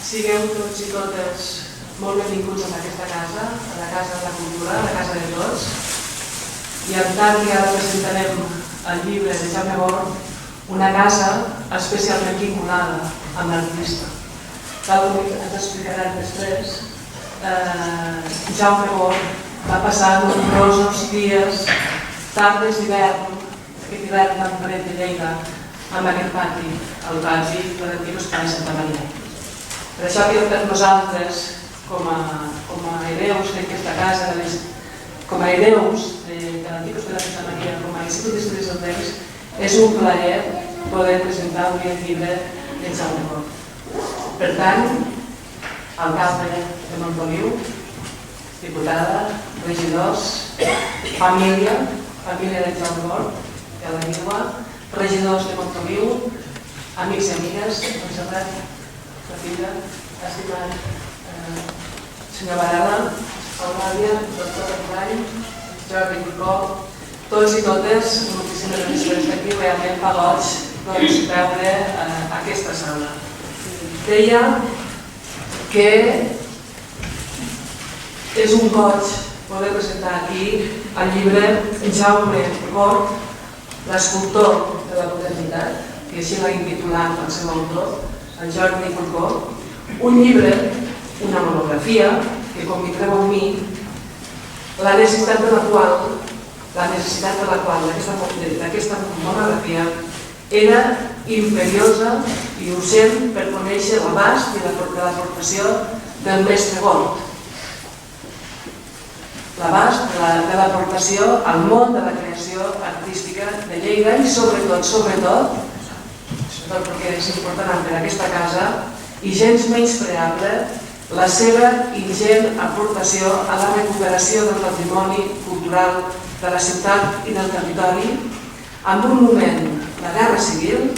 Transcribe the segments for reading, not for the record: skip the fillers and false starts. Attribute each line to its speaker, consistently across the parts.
Speaker 1: Sigueu tots i totes molt benvinguts en aquesta casa, a la Casa de la Cultura, a la Casa de Tots. I en tant que ara presentarem el llibre de Jaume Bor, una casa especialment vinculada amb l'artista. Tal com ens explicaran després, Jaume Bor va passar nombrosos dies, tardes d'hivern, aquest hivern tan fred de Lleida, amb aquest pati, el pati de l'antic Espai Santa Maria. Per això que per nosaltres, com a hereus d'aquesta casa, com a hereus de l'antic Hospital de Santa Maria, com a Institut d'Estudis del Temps, és un plaer poder presentar avui el llibre de Jaume Bor. Per tant, alcalde de Montoliu, diputada, regidors, família de Jaume Bor, de la Vila, regidors de Montoliu, amics i amigues, Montserrat, la filla, estimat senyor Varela, Eulàlia, doctor Arcany, Jordi Picó, tots i totes, moltíssimes gràcies d'aquí, realment fa goig veure aquesta sala. Deia que és un goig poder presentar aquí el llibre Jaume Bor, l'escultor de la modernitat, que així l'ha intitulat el seu autor, el Jordi Picó, un llibre, una monografia, que convindreu amb mi, la necessitat de la qual d'aquesta monografia era imperiosa i urgent per conèixer l'abast de l'aportació del mestre Bor. L'abast de l'aportació al món de la creació artística de Lleida i sobretot, perquè és important per aquesta casa, i gens menyspreable, la seva ingent aportació a la recuperació del patrimoni cultural de la ciutat i del territori en un moment de guerra civil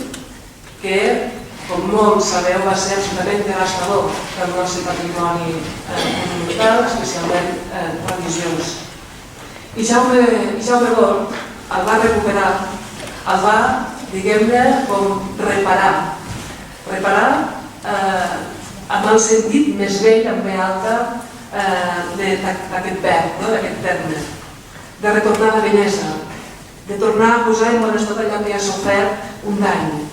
Speaker 1: que, com molts sabeu, va ser absolutament devastador del nostre patrimoni monumental, especialment religiós. I Jaume Bor el va recuperar, el va, diguem-ne, com reparar amb el sentit més vell, amb B alta, d'aquest verb, d'aquest terme, de retornar a la bellesa, de tornar a posar en bon estat allò que ha sofert un dany,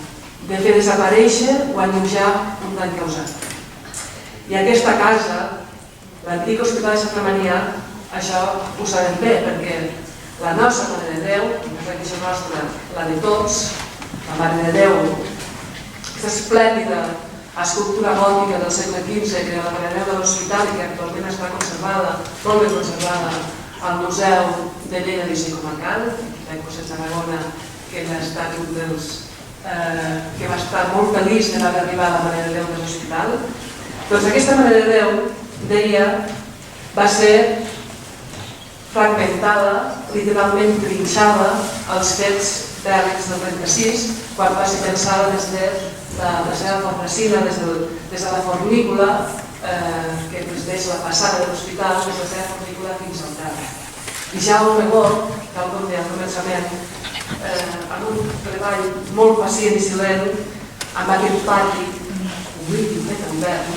Speaker 1: de fer desaparèixer o alleujar un dany causat. I aquesta casa, l'antic Hospital de Santa Maria, això ho sabem bé, perquè la nostra Mare de Déu, la religió nostra, la de tots, la Mare de Déu, aquesta esplèndida escultura gòtica del segle XV, que era la Mare de Déu de l'Hospital i que actualment està conservada, molt ben conservada, al Museu de Lleida d'Hisenda Comarcal, l'any José Tarragona, que va estar molt feliç de l'haver arribat a la Mare de Déu de l'Hospital. Doncs aquesta Mare de Déu, deia, va ser fragmentada, literalment trinxada, als fets bèl·lics del 36, quan va ser pensada des de la seva fornacina, des de la fornícula que presideix la façana de l'hospital, des de la seva fornícula fins al terra. I Jaume Bor, tal com deia al començament, en un treball molt pacient i silent, amb aquest pati oblit i fet en verd,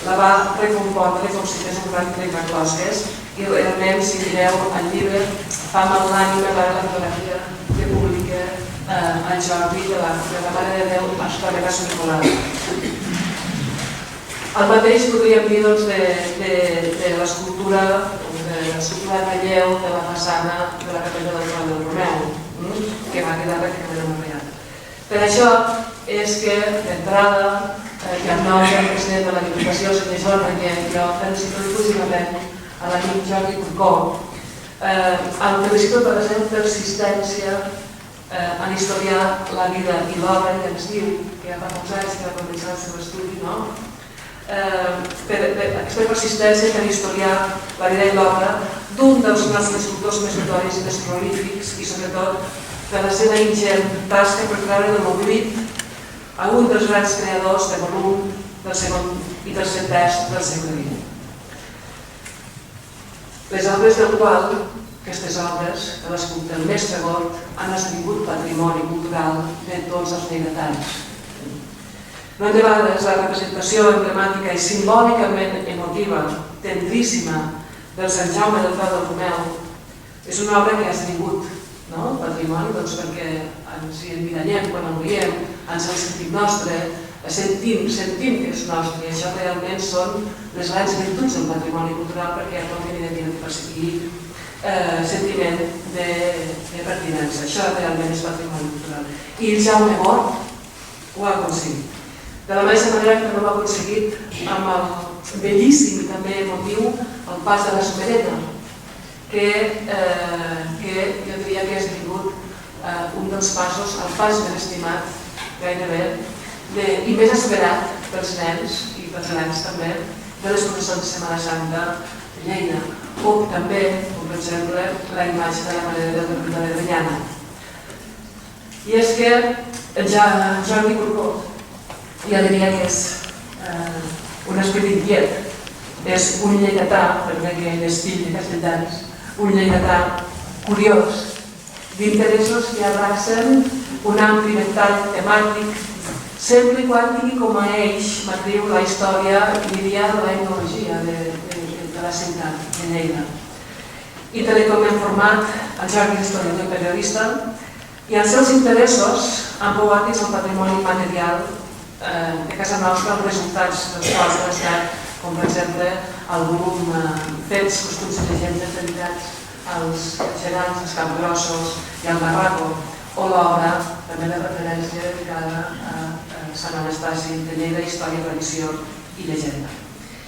Speaker 1: la va recompondre com si fes un gran trencaclosques i realment, si mireu el llibre, fa mal l'ànima veure la fotografia que publica el Jordi de la Mare de Déu a Escola Sant Nicolau. El mateix podríem dir de l'escultura de relleu de la façana de la capella del Joan del Romeu, que va quedar pràcticament amorreada. Per això és que, d'entrada, que en nom del president de la Diputació, el senyor Jordi, que jo felicito exclusivament a l'amic Jordi Picó, el felicito per la seva persistència en historiar la vida i l'obra, que ens diu que ja fa molts anys que va començar el seu estudi, aquesta persistència per historiar la vida i l'obra d'un dels nostres escultors més notoris i més prolífics i sobretot per la seva ingent tasca per treure de l'oblit a un dels grans creadors de volum del segon i tercer terç del segle XX. Les obres del qual, aquestes obres de l'escultor mestre Bor, han esdevingut patrimoni cultural de tots els lleidatans. No de vegades la representació emblemàtica i simbòlicament emotiva, tendríssima, del Sant Jaume del Prado de Romeu és una obra que ha esdevingut patrimoni perquè ens hi emmirallem quan el veiem, ens el sentim nostre, sentim que és nostre, i això realment són les grans virtuts del patrimoni cultural perquè aporten identitat i sentiment de pertinença. Això realment és patrimoni cultural. I el Jaume Bort ho ha aconseguit. De la mateixa manera que no ho ha aconseguit amb el bellíssim i també emotiu el pas de la Somereta, que jo diria que ha esdevingut un dels passos, el pas més estimat gairebé i més esperat pels nens i pels grans també de les processons de Setmana Santa de Lleida, o també, com per exemple, la imatge de la Mare de Déu de Granyana. I és que Jordi Corcó jo diria que és un esperit inquiet, és un lleidatà, perquè ell és fill de castellans, un lleidatà curiós, d'interessos que abracen un ampli ventall temàtic, sempre i quan tingui com a eix matriu la història i diria de la etnologia de la ciutat de Lleida. I també com hem format el Jordi historiador i periodista, i els seus interessos han pogut dins el patrimoni material de casa nostra, els resultats dels quals han estat, com per exemple, el volum Fets, costums i llegendes dedicats als gegants, als capgrossos i al barraco, o l'obra, també de referència dedicada a Sant Anastasi de Lleida, història, tradició i llegenda.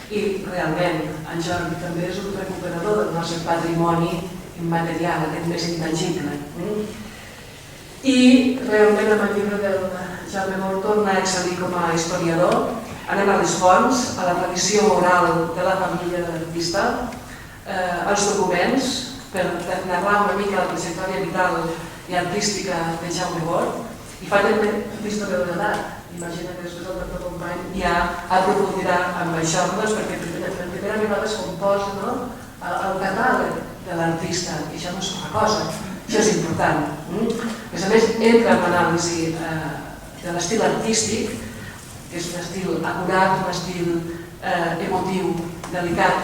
Speaker 1: I realment, en Jordi també és un recuperador del nostre patrimoni immaterial, aquest més intangible. I realment amb el llibre del Jaume Bort torna a excel·lir com a historiador, anem a les fonts, a la tradició oral de la família de l'artista, als documents, per narrar una mica la trajectòria vital i artística de Jaume Bort, i fa també l'historiador de l'art. Imagina que després el doctor company ja aprofundirà amb això, perquè per primera vegada es composa el catàleg de l'artista, i això no és una cosa, això és important. A més, entra en l'anàlisi de l'estil artístic, que és un estil acurat, un estil emotiu, delicat,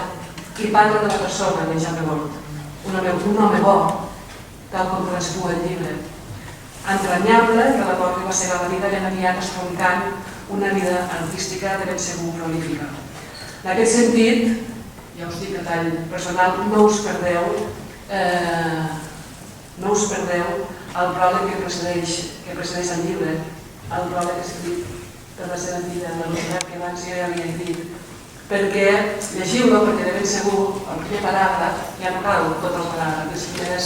Speaker 1: i parla de la persona de Jaume Bort, un home bo, tal com correspon el llibre, entranyable, que la mort li va cegar la vida ben aviat estroncant una vida artística de ben segur prolífica. En aquest sentit, ja us dic a tall personal, no us perdeu el pròleg que precedeix el llibre, el pròleg escrit per la seva filla, la Rosa, que abans ja havia dit, perquè llegiu-lo, perquè de ben segur el primer paràgraf, ja no cal tot el paràgraf, les primeres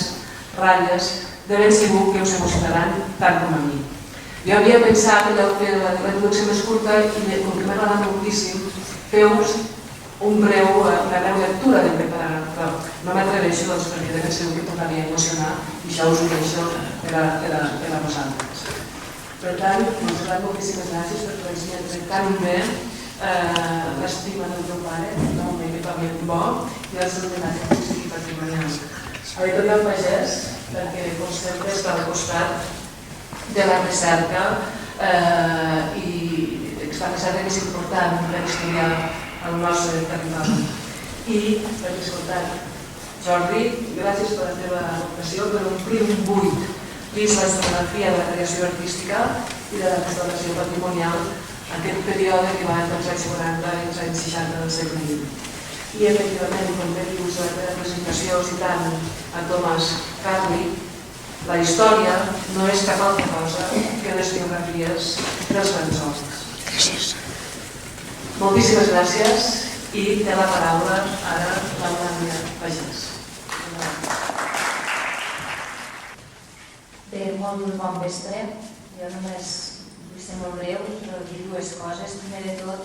Speaker 1: ratlles, de ben segur que us emocionaran tant com a mi. Jo havia pensat allò que la introducció més curta i com que m'ha agradat moltíssim, feu-vos una breu lectura del primer paràgraf, però no m'atreveixo perquè de ben segur que tornaria a emocionar i això us ho deixo per a vosaltres. Per tant, Montserrat, moltíssimes gràcies per transmetre tan bé l'estima del teu pare, un equipament bo, i el seu debat artístic i patrimonial. A l'Editorial Pagès, perquè com sempre està al costat de la recerca i la recerca que és important per estudiar el nostre territori. I per escoltar, Jordi, gràcies per la teva aportació, per omplir un buit dins la historiografia de la creació artística i de la restauració patrimonial aquest període que va entre els anys 40 i els anys 60 del segle XX. I efectivament, com bé dius, la teva presentació citant a Tomàs Carli, la història no és cap altra cosa que les biografies dels grans homes. Gràcies. Moltíssimes gràcies i té la paraula ara l'Eulàlia Pagès.
Speaker 2: Bé, molt bon vespre. Jo només vull ser molt breu, però dir dues coses. Primer de tot,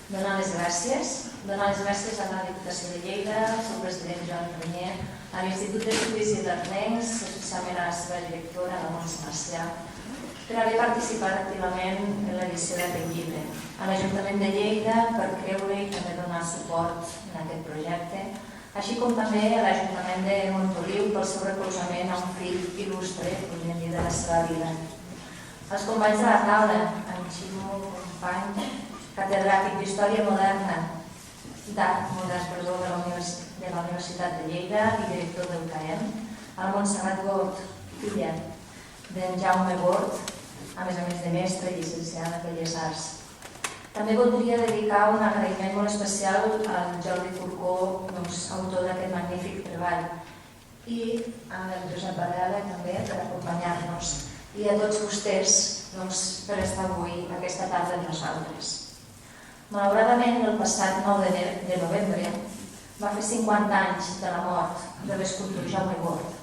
Speaker 2: donar les gràcies. Donar les gràcies a la Diputació de Lleida, al seu president Joan Renyer, a l'Institut d'Estudis Ilerdencs, especialment a la seva directora, la Montse Macià, per haver participat activament en l'edició d'aquest llibre. A l'Ajuntament de Lleida per creure i també donar suport en aquest projecte, així com també a l'Ajuntament de Montoliu pel seu recolzament a un fill il·lustre, podríem dir, de la seva vida. Els companys de la taula, en Ximo, company, catedràtic d'Història Moderna d'Art Modern de la Universitat de Lleida i director del CAEM, a la Montserrat Gort, filla d'en Jaume Gort, a més de mestre i llicenciada en Belles Arts. També voldria dedicar un agraïment molt especial al Jordi Corcó, autor d'aquest magnífic treball, i al Josep Barrera també per acompanyar-nos, i a tots vostès per estar avui aquesta tarda amb nosaltres. Malauradament, el passat 9 de novembre va fer 50 anys de la mort de l'escultor Jaume Gort.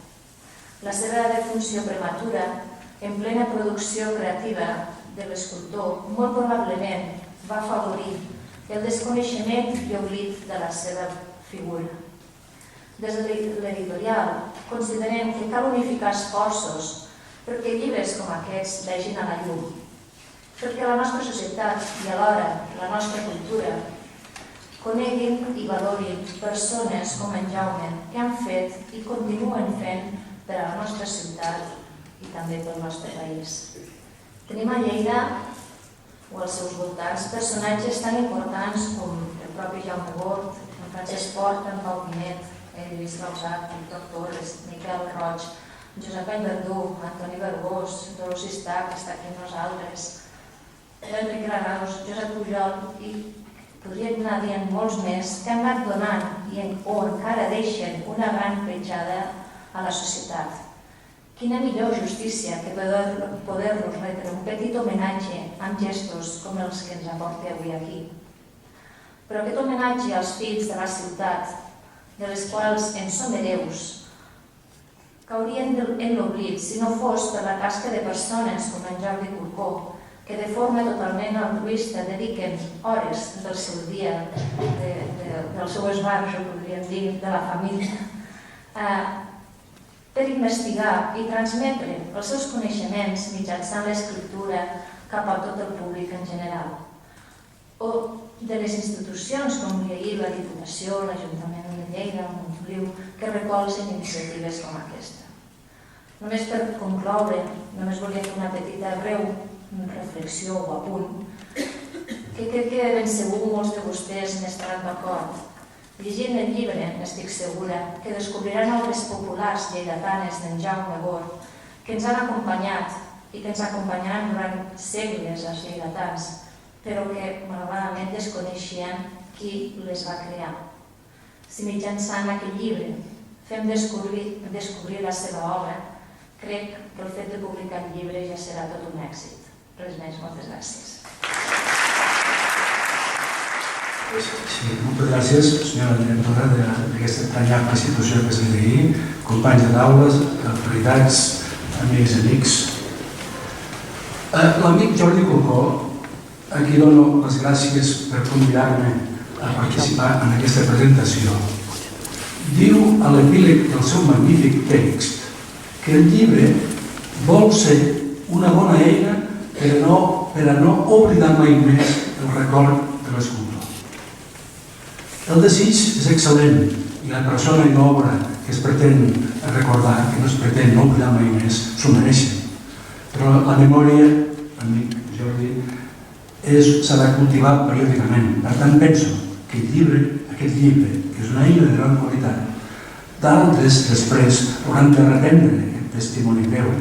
Speaker 2: La seva defunció prematura, en plena producció creativa de l'escultor, molt probablement va afavorir el desconeixement i oblit de la seva figura. Des de l'editorial considerem que cal unificar esforços perquè llibres com aquests vegin a la llum, perquè la nostra societat i alhora la nostra cultura coneguin i valorin persones com en Jaume que han fet i continuen fent per a la nostra ciutat i també pel nostre país. Tenim a Lleida o als seus voltants personatges tan importants com el propi Jaume Gort, en Francesc Fort, en Pau Pinet, Lluís Gausat, Víctor Torres, Miquel Roig, Josep Verdú, Antoni Vergós, Dolors Istach, que està aquí amb nosaltres, Enric Granados, Josep Pujol, i podríem anar dient molts més que han anat donant i encara deixen una gran petjada a la societat. Quina millor justícia que poder-nos retre un petit homenatge amb gestos com els que ens aporta avui aquí. Però aquest homenatge als fills de la ciutat, de les quals en som hereus, caurien en l'oblit si no fos per la tasca de persones com en Jordi Corcó, que de forma totalment altruista dediquen hores del seu dia, del seu esbarjo, podríem dir, de la família, per investigar i transmetre els seus coneixements mitjançant l'escriptura cap a tot el públic en general. O de les institucions com l'IAI, la Diputació, l'Ajuntament de Lleida, el Montoliu, que recolzen iniciatives com aquesta. Només per concloure, només volia fer una petita breu reflexió o apunt, que crec que ben segur molts de vostès n'estaran d'acord. Llegint el llibre, estic segura, que descobriran obres populars lleidatanes d'en Jaume Gort que ens han acompanyat i que ens acompanyaran durant segles als lleidatans, però que malauradament desconeixien qui les va crear. Si mitjançant aquest llibre fem descobrir la seva obra, crec que el fet de publicar el llibre ja serà tot un èxit. Res més, moltes gràcies.
Speaker 3: Sí, moltes gràcies, senyora directora d'aquesta tan llarga institució que és l'IAI, companys de taules, autoritats, amics i amics. L'amic Jordi Corcó, a qui dono les gràcies per convidar-me a participar en aquesta presentació, diu a l'epíleg del seu magnífic text que el llibre vol ser una bona eina per a no oblidar mai més el record de l'escultor. El desig és excel·lent i la persona i l'obra que es pretén recordar, que no es pretén no oblidar mai més, s'ho mereixen. Però la memòria, amic Jordi, s'ha de cultivar periòdicament. Per tant, penso que aquest llibre, que és una eina de gran qualitat, d'altres després hauran de reprendre aquest testimoni breu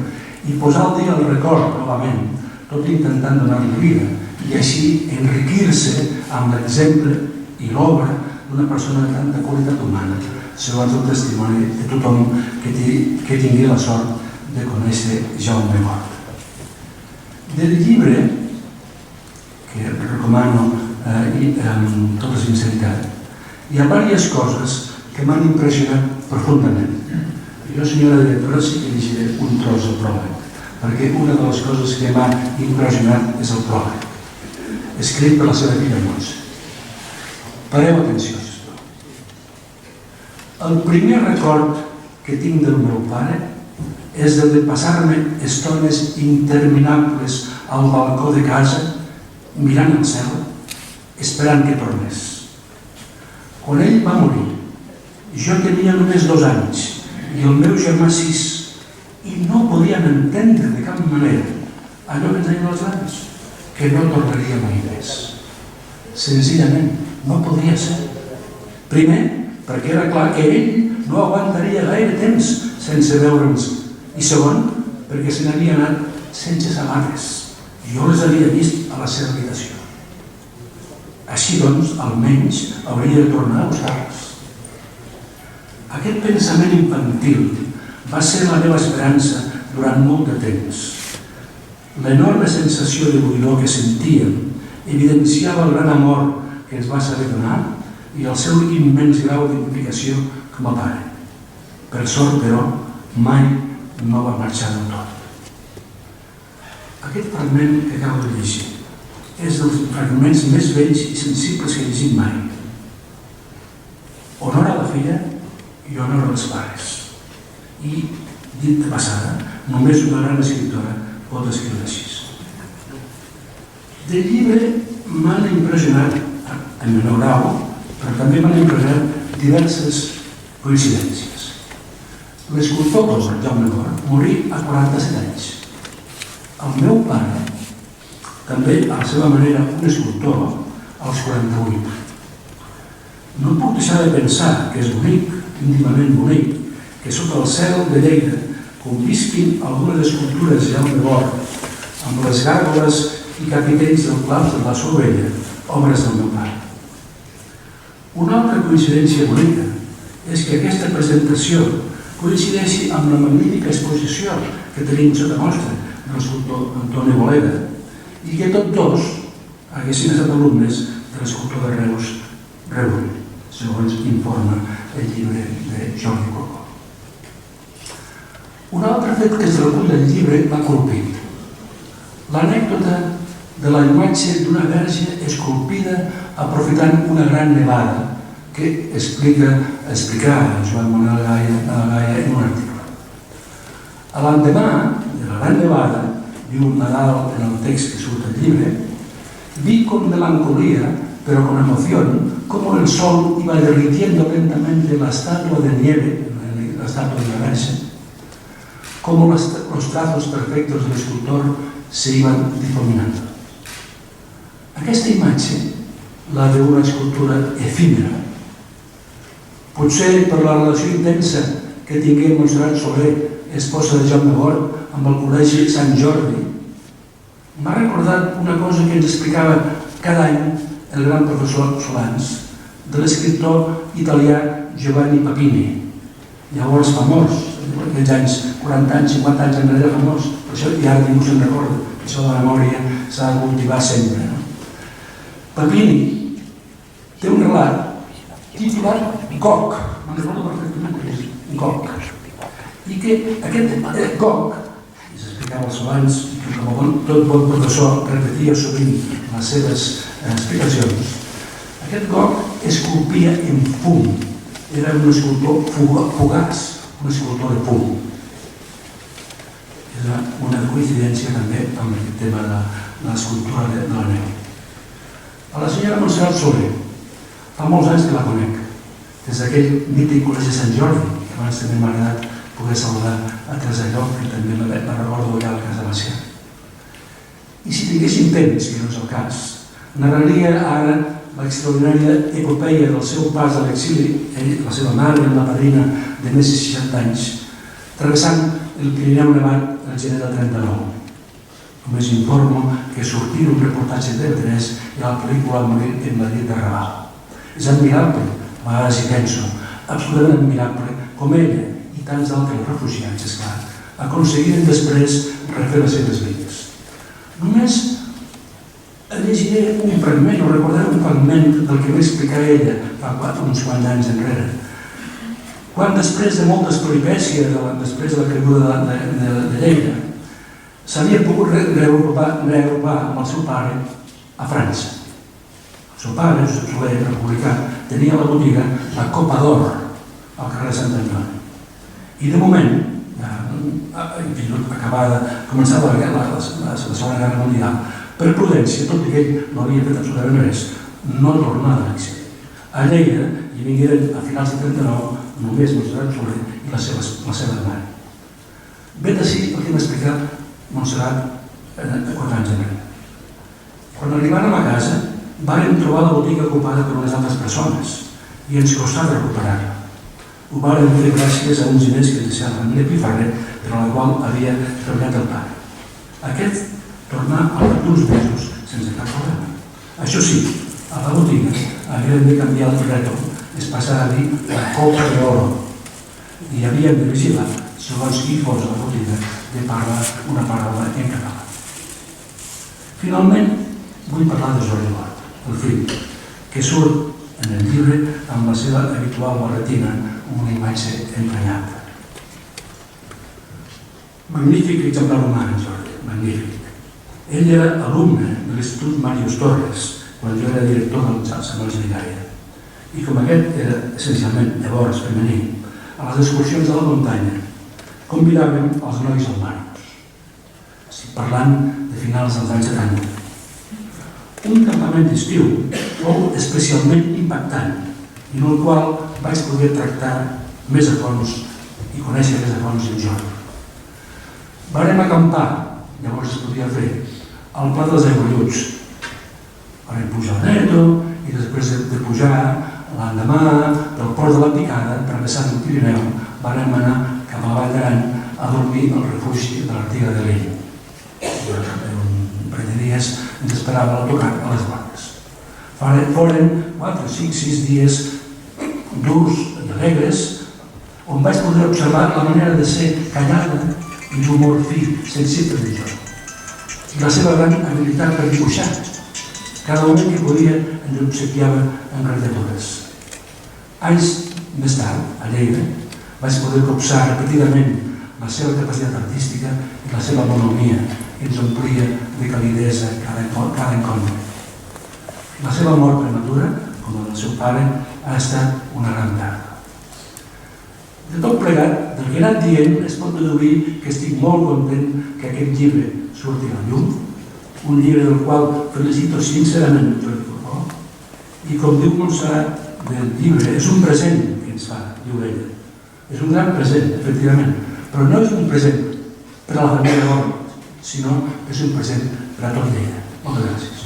Speaker 3: i posar al dia el record novament, tot intentant donar-li vida i així enriquir-se amb l'exemple i l'obra d'una persona de tanta qualitat humana, segons el testimoni de tothom que tingui la sort de conèixer Jaume Gort. Del llibre, que recomano amb tota sinceritat, hi ha diverses coses que m'han impressionat profundament. Jo, senyora directora, sí que llegiré un tros del pròleg, perquè una de les coses que m'ha impressionat és el pròleg, escrit per la seva filla Montse. Pareu atenció, sisplau. El primer record que tinc del meu pare és el de passar-me estones interminables al balcó de casa, mirant el cel, esperant que tornés. Quan ell va morir, jo tenia només 2 anys i el meu germà 6, i no podíem entendre de cap manera allò que ens deien els grans, que no tornaria mai més. Senzillament, no podria ser. Primer, perquè era clar que ell no aguantaria gaire temps sense veure'ns. I segon, perquè se n'havia anat sense sabates. Jo les havia vist a la seva habitació. Així doncs, almenys, hauria de tornar a buscar-les. Aquest pensament infantil va ser la meva esperança durant molt de temps. L'enorme sensació de buidor que sentíem evidenciava el gran amor que ens va saber donar i el seu immens grau d'implicació com a pare. Per sort, però, mai no va marxar del tot. Aquest fragment que acabo de llegir és dels fragments més vells i sensibles que he llegit mai. Honor a la filla i honor als pares. I, dit de passada, només una gran escriptora pot escriure així. Del llibre m'han impressionat, en menor grau, però també m'han impressionat diverses coincidències. L'escultor Jaume Bor morí a 47 anys. El meu pare, també a la seva manera un escultor, als 48. No puc deixar de pensar que és bonic, íntimament bonic, que sota el cel de Lleida convisquin algunes escultures de Jaume Bor amb les gàrgoles i capitells del claus de la Sovella, obres del meu pare. Una altra coincidència bonica és que aquesta presentació coincideixi amb la magnífica exposició que tenim sota mostra de l'escultor Antoni Boleda i que tots dos haguessin estat alumnes de l'escultor de Reus, Rebull, segons informa el llibre de Jordi Coco. Un altre fet que es recull del llibre m'ha colpit. L'anècdota de la imatge d'una verge esculpida aprofitant una gran nevada que explicarà Joan Manuel Gaia en un article. A l'endemà de la gran nevada, diu Nadal en el text que surt del llibre, vi con melancolía, pero con emoción, cómo el sol iba derritiendo lentamente la estatua de nieve, la estatua de la Verge, cómo los trazos perfectos del escultor se iban difuminando. Aquesta imatge, la d'una escultura efímera, potser per la relació intensa que tingué Montserrat Soler, esposa de Jaume Bor, amb el Col·legi Sant Jordi, m'ha recordat una cosa que ens explicava cada any el gran professor Solans, de l'escriptor italià Giovanni Papini, llavors famós, aquells anys, 40 anys, 50 anys enrere famós, per això i ara ningú se'n recorda, això de la memòria s'ha de cultivar sempre. Papini té un relat titulat Gog, me'n recordo perfectament que és Gog, i que aquest Gog, s'explicava als Solans, i com tot bon professor repetia sovint les seves explicacions, aquest Gog esculpia en fum, era un escultor fugaç, un escultor de fum. És una coincidència també amb el tema de l'escultura de la neu. A la senyora Montserrat Soler, fa molts anys que la conec, des d'aquell mític Col·legi de Sant Jordi, que abans també m'ha agradat poder saludar a Teresa Llop, que també la recordo allà a la Casa Macià. I si tinguéssim temps, que no és el cas, narraria ara l'extraordinària epopeia del seu pas a l'exili, la seva mare, la padrina de més de 60 anys, travessant el Pirineu nevat el gener del 39. Només informo que sortir un reportatge de TV3 i la pel·lícula Morir en Madrid de Raval. És admirable, a vegades hi penso, absolutament admirable, com ella i tants altres refugiats, esclar, aconseguiren després refer les seves vides. Només llegiré un fragment, o recordaré un fragment del que va explicar ella fa uns quants anys enrere. Quan després de moltes peripècies, després de la caiguda de Lleida, s'havia pogut reagrupar amb el seu pare a França. El seu pare, Josep Soler, republicà, tenia la botiga La Copa d'Or al carrer Sant Antoni. I de moment, acabada, començava la Segona Guerra Mundial, per prudència, tot i que ell no havia fet absolutament res, no tornava a l'exili. A Lleida hi vingueren a finals del 39 només Montserrat Soler i la seva mare. Vet així el que m'ha explicat Montserrat 4 anys enrere. Quan arribàrem a casa, vàrem trobar la botiga ocupada per unes altres persones i ens costà de recuperar-la. Ho vàrem fer gràcies a uns diners que deixaven l'Epifarre, per a la qual havia treballat el pare. Aquest tornà al cap d'uns mesos sense cap problema. Això sí, a la botiga havíem de canviar el reto, es passava a dir la copa d'oro, i havíem de vigilar, segons qui fos a la botiga, de parlar una paraula en català. Finalment, vull parlar de Jordi Gort, el fill, que surt en el llibre amb la seva habitual barretina, una imatge emprenyada. Magnífic exemplar humà, en Jordi, magnífic. Ell era alumne de l'Institut Màrius Torres, quan jo era director del Samuel Gigaia. I com aquest era essencialment llavors femení, a les excursions de la muntanya convidàvem els nois al Màrius, parlant de finals dels anys 70. Un campament d'estiu fou especialment impactant i en el qual vaig poder tractar més a fons i conèixer més a fons en Jordi. Vàrem acampar, llavors es podia fer, al Pla dels Aigualluts. Vàrem pujar al Neto i després de pujar l'endemà del Port de la Picada, travessant el Pirineu, vàrem anar cap a Vall d'Aran a dormir al refugi de l'Artiga de l'Ell. Un parell de dies ens esperava l'autocar a les Blanques. Foren 4, 5, 6 dies durs i alegres on vaig poder observar la manera de ser callada i l'humor fi, sensible de Jordi. I la seva gran habilitat per dibuixar. Cada moment que podia ens obsequiava en caricatures. Anys més tard, a Lleida, vaig poder copsar repetidament la seva capacitat artística i la seva monomia, que ens omplia de calidesa cada encontre. La seva mort prematura, com la del seu pare, ha estat una gran pèrdua. De tot plegat, del que he anat dient, es pot deduir que estic molt content que aquest llibre surti a la llum, un llibre del qual felicito sincerament Jordi Corcó, i com diu Montserrat del llibre, és un present que ens fa, diu ella. És un gran present, efectivament, però no és un present per a la família Gort, sinó que és un present per a tot Lleida. Moltes gràcies.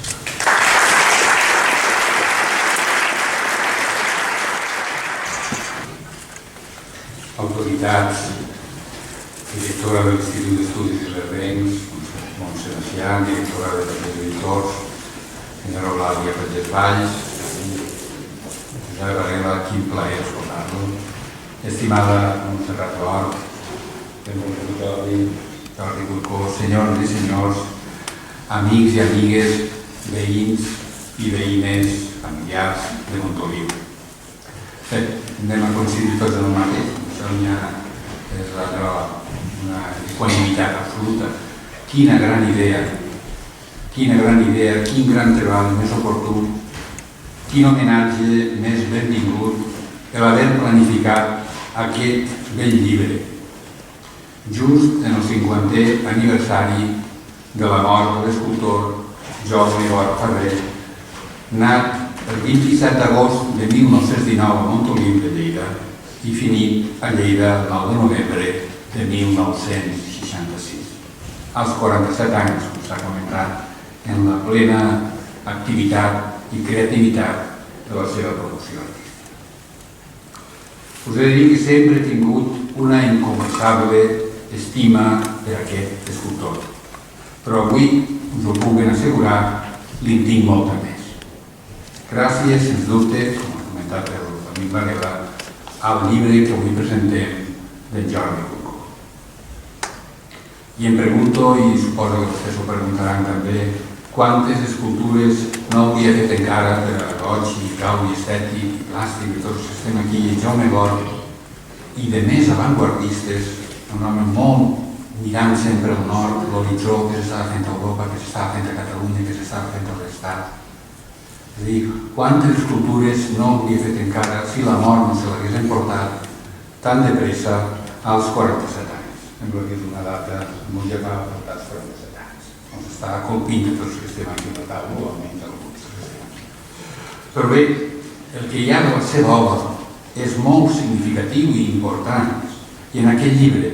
Speaker 4: Autoritats, directora de l'Institut d'Estudis i Rebencs, Montse Macià, directora de Papers Editors, senyora Eulàlia Pagès Valls, Josep Varela, quin plaer escoltar-lo, estimada Montserrat Gort, benvolgut Jordi Corcó, senyors i senyors, amics i amigues, veïns i veïnes, familiars de Montoliu. Bé, anem a coincidir tots en el mateix, això ja és una equanimitat absoluta. Quina gran idea, quin gran treball més oportú, quin homenatge més benvingut l'haver planificat aquest bell llibre, just en el 50è aniversari de la mort de l'escultor Jordi Gort Ferrer, nat el 27 d'agost de 1919 a Montoliu de Lleida i finit a Lleida el 9 de novembre de 1966. Als 47 anys, com s'ha comentat, en la plena activitat i creativitat de la seva producció artística. Us he de dir que sempre he tingut una inconversable estima per aquest escultor, però avui, us ho puc ben assegurar, li'n tinc molta més. Gràcies, sens dubte, com ha comentat l'amic Varela, al llibre que avui presentem d'en Jordi Corcó. I em pregunto, i suposo que vostès ho preguntaran també, quantes escultures no hauria fet encara per a goig i grau i estètic i plàstic i tots que estem aquí, i Jaume Gort, i de més avantguardistes, un home molt mirant sempre al nord, l'horitzó que s'estava fent a Europa, que s'estava fent a Catalunya, que s'estava fent a l'Estat. És a dir, quantes escultures no hauria fet encara si la mort no se l'hagués emportat tan de pressa als 47 anys. Sembla que és una data molt llarga per als 47 anys. Ens està colpint a tots que estem aquí a la taula, o almenys alguns que estem aquí. Però bé, el que hi ha de la seva obra és molt significatiu i important. I en aquest llibre,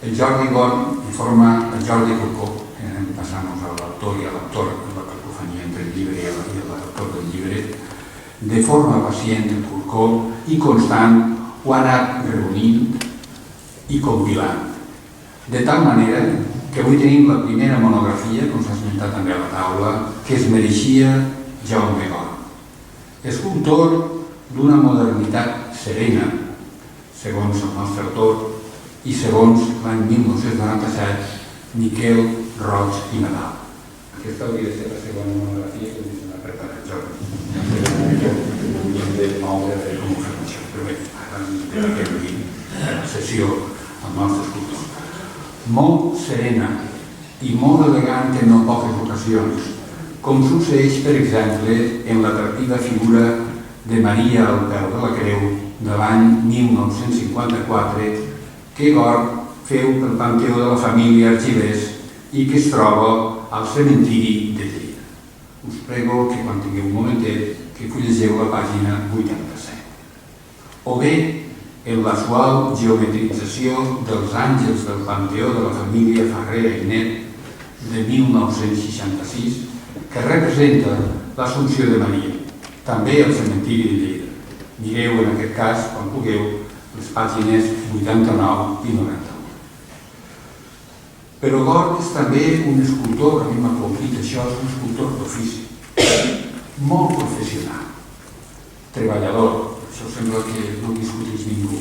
Speaker 4: el Jordi Gort informa el Jordi Corcó, que anem passant-nos a l'autor i a l'actor, en la cacofania entre de forma pacient el Corcó i constant ho ha anat reunint i compilant. De tal manera que avui tenim la primera monografia, com s'ha esmentat també a la taula, que es mereixia Jaume Gor. Escultor d'una modernitat serena, segons el nostre autor, i segons l'any 1997, Miquel Roig i Nadal. Aquesta hauria de ser la segona monografia que us ha preparat Jordi. Hauríem de moure a veure com ho fem això, però bé, ara de aquesta sessió al nostre escultor. Molt serena i molt elegant en no poques ocasions, com succeeix, per exemple, en l'atractiva figura de Maria al peu de la Creu de l'any 1954 que Gor feu pel Panteó de la família Argilés i que es troba al cementiri de Lleida. Us prego que quan tingueu un momentet que fullegeu la pàgina 87. O bé en la suau geometrització dels àngels del Panteó de la família Ferrer i Net de 1966 que representa l'Assumpció de Maria, també al cementiri de Lleida. Mireu en aquest cas, quan pugueu, les pàgines 89 i 91. Però Gor és també un escultor, a mi m'ha complit això, és un escultor d'ofici, molt professional, treballador, això sembla que no discuteix ningú.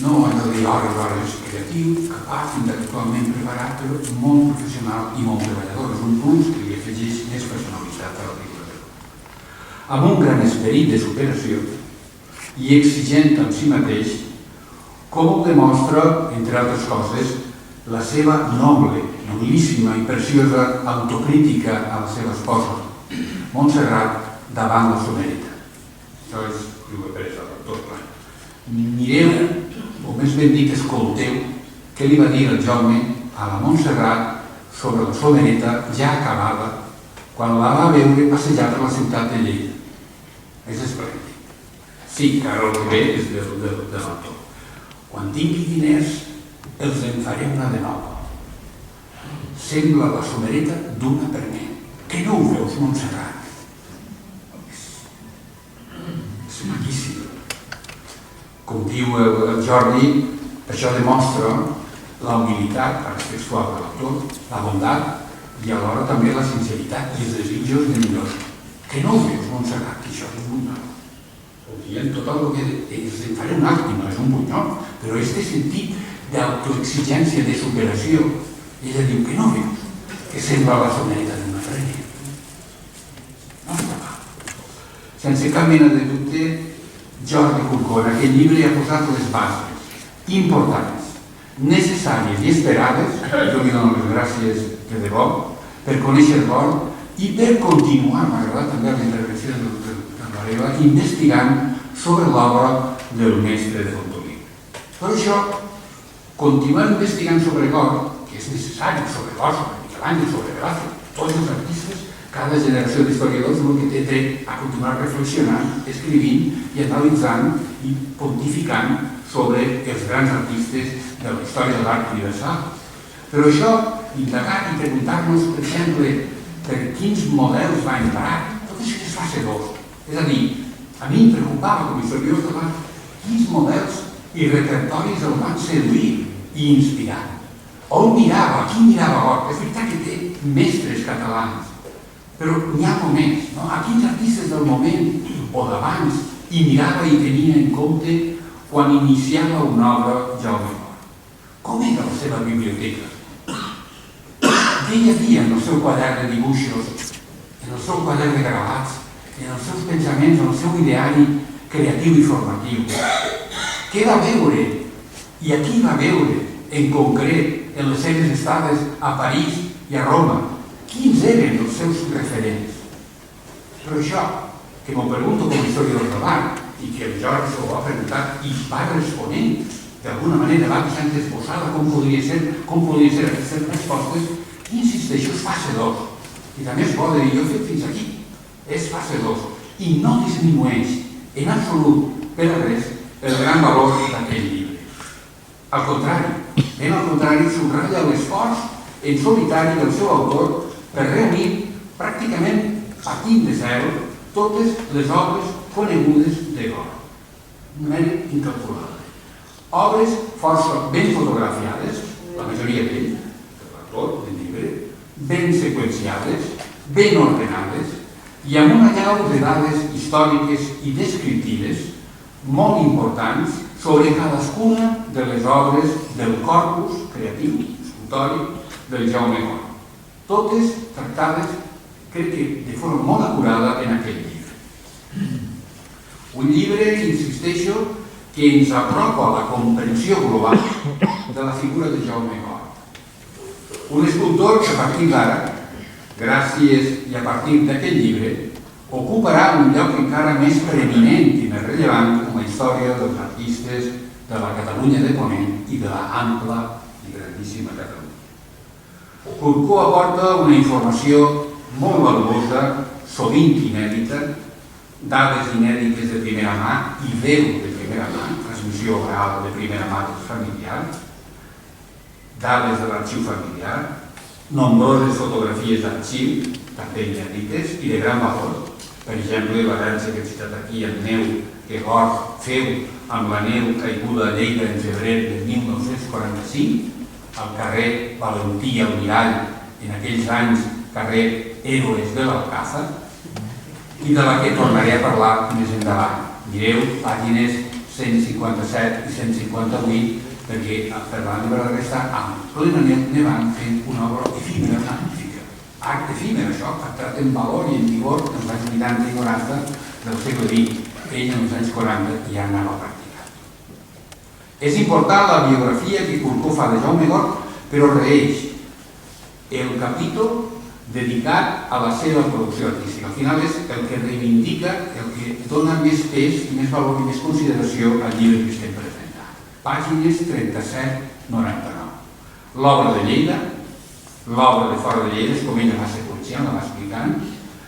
Speaker 4: No ha de dir hores, creatiu, capaç, intel·lectualment preparat, però molt professional i molt treballador. És un plus que li afegeix més personalitat a la figura. Amb un gran esperit de superació i exigent amb si mateix, com ho demostra, entre altres coses, la seva noble, nobilíssima i preciosa autocrítica a la seva esposa, Montserrat, davant la Somereta. Això és, ho he pres al tot clar. Mireu, o més ben dit, escolteu, què li va dir el Jaume a la Montserrat sobre la Somereta ja acabada, quan la va veure passejar per la ciutat de Lleida. És esplèndid. Sí, que ara el que ve és de l'autor. Quan tingui diners, els en faré una de nova. Sembla la Somereta d'una per mi. Que no ho veus, Montserrat? És maquíssim. Com diu el Jordi, això demostra la humilitat textual de l'autor, la bondat i alhora també la sinceritat i els desitjos de millor. Que no ho veus, Montserrat, que això és un bunyol. Ho dient tot el que ells en faré un acte, no és un bunyol, però este sentit d'autoexigència, de superació, ella diu que no veus, que sembla la Somereta d'una frena. No està mal. Sense cap mena de dubte, Jordi Corcó en aquest llibre ha posat les bases importants, necessàries i esperades, jo li dono les gràcies de debò, per conèixer Gor i per continuar, m'ha agradat també la intervenció de Varela, investigant sobre l'obra del mestre de Fontolí. Per això, continuar investigant sobre Gor, que és necessari, sobre Gor, sobre Miquel Àngel, sobre Velázquez, tots els artistes, cada generació d'historiadors el que té dret a continuar reflexionant, escrivint i analitzant i pontificant sobre els grans artistes de la història de l'art universal. Però això, indagar i preguntar-nos, per exemple, per quins models va emprar, tot això és fase 2. És a dir, a mi em preocupava com a historiador de l'art quins models i repertoris el van seduir i inspirar. On mirava, qui mirava Gor? És veritat que té mestres catalans, però n'hi ha moments, no? A quins artistes del moment o d'abans hi mirava i tenia en compte quan iniciava una obra Jaume Gor? Com era la seva biblioteca? Què hi havia en el seu quadern de dibuixos, en el seu quadern de gravats, en els seus pensaments, en el seu ideari creatiu i formatiu? Què va veure i a qui va veure en concret en les seves estades a París i a Roma? Quins eren els seus referents? Però això, que m'ho pregunto com a historiador de l'art, i que el Jordi s'ho va preguntar i va responent, d'alguna manera va deixant esbossada com podria ser aquestes respostes, insisteixo, és fase 2. I també es pot dir, jo he fet fins aquí, és fase 2, i no disminueix en absolut per a res el gran valor d'aquell llibre. Al contrari, ben al contrari, subratlla l'esforç en solitari del seu autor per reunir pràcticament partint de zero totes les obres
Speaker 3: conegudes de Gor. Un mèrit incalculable. Obres força ben fotografiades, la majoria d'ell, de l'autor del llibre, ben seqüenciades, ben ordenades i amb una llau de dades històriques i descriptives molt importants sobre cadascuna de les obres del corpus creatiu, escultòric, del Jaume Gor. Totes tractades, crec que de forma molt acurada, en aquell llibre. Un llibre, insisteixo, que ens apropa a la comprensió global de la figura de Jaume Gor. Un escultor que a partir d'ara, gràcies i a partir d'aquest llibre, ocuparà un lloc encara més preeminent i més rellevant com a història dels artistes de la Catalunya de Ponent i de l'ampla i grandíssima Catalunya. Curcó aporta una informació molt valuosa, sovint inèdita, dades inèdites de primera mà i veu de primera mà, transmissió oral de primera mà dels familiars, dades de l'arxiu familiar, nombroses fotografies d'arxiu, també inèdites i de gran valor. Per exemple, la verge que he citat aquí, en neu, que Gor feu amb la neu caiguda a Lleida en febrer de 1945, al carrer Valentí Almirall, en aquells anys carrer Héroes de l'Alcázar, i de la que tornaré a parlar més endavant. Mireu pàgines 157 i 158, perquè per l'any de la resta, amb plena nevant, fent una obra efímera, magnífica. Art efímera, això, tractat en valor i en vigor en els anys 80 i 90 del segle XX. Ell en els anys 40 ja anava practicant. És important la biografia que Curcó fa de Jaume Gor, però reeix el capítol dedicat a la seva producció artística. Al final és el que reivindica, el que dona més pes i més valor i més consideració al llibre que estem presentant. Pàgines 37-99. L'obra de Lleida, l'obra de fora de Lleida, és com ella va seqüenciant, la va explicant,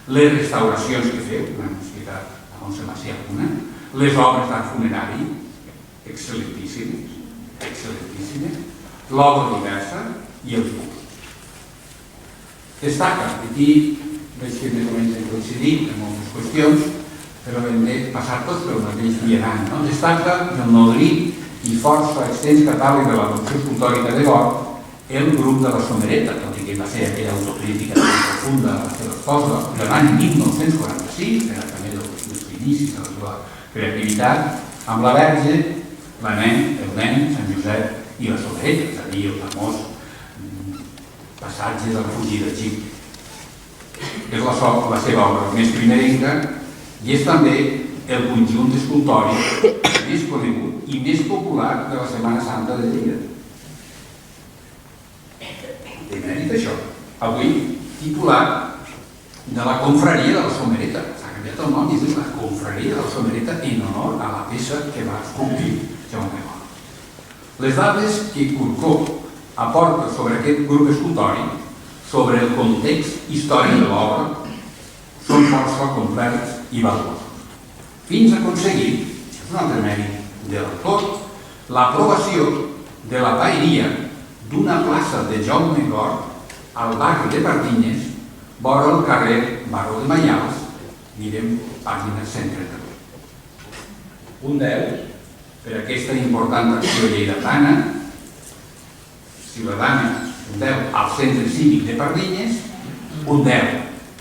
Speaker 3: les restauracions que feu, l'hem explicat a Montse Macià una, les obres d'art funerari, excel·lentíssimes, l'obra diversa i els bucs. Destaca, aquí veig que més o menys hem coincidit en moltes qüestions, però hem de passar tots pel mateix vianant, no? Destaca el nodrit i força extens catàleg de la producció escultòrica de Gor, el grup de la Somereta, tot i que va fer aquella autocrítica profunda a les seves coses, de l'any 1946, que era també dels inicis de la seva creativitat, amb la Verge, la Nen, el Nen, Sant Josep i la Somereta, és a dir, el famós passatge de la fugida d'Egipte. És la seva obra més primerenca i és també el conjunt escultòric més conegut i més popular de la Setmana Santa de Lleida. De mèrit això. Avui titulat de la confraria de la Somereta. S'ha canviat el nom i és la confraria de la Somereta en honor a la peça que va esculpir Jaume Gor. Les dades que Curcó aporta sobre aquest grup escultòric, sobre el context històric de l'obra, són força complets i valuosos. Fins a aconseguir, és un altre mèrit de l'autor, l'aprovació de la paeria d'una plaça de Jaume Gor al barri de Pardinyes, vora el carrer Baró de Maials, mirem pàgina 132. Un 10 per aquesta important acció lleidatana, ciutadana, un 10 al centre cívic de Pardinyes, un 10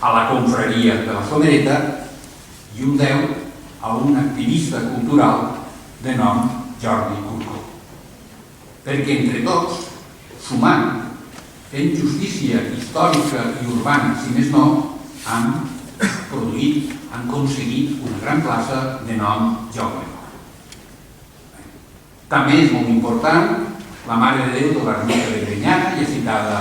Speaker 3: a la confraria de la Somereta i un 10 a un activista cultural de nom Jordi Curcó. Perquè entre tots, sumant, fent justícia històrica i urbana, si més no, han aconseguit una gran plaça de nom Jaume Gor. També és molt important la Mare de Déu de l'Ermita de Grenyana, ja citada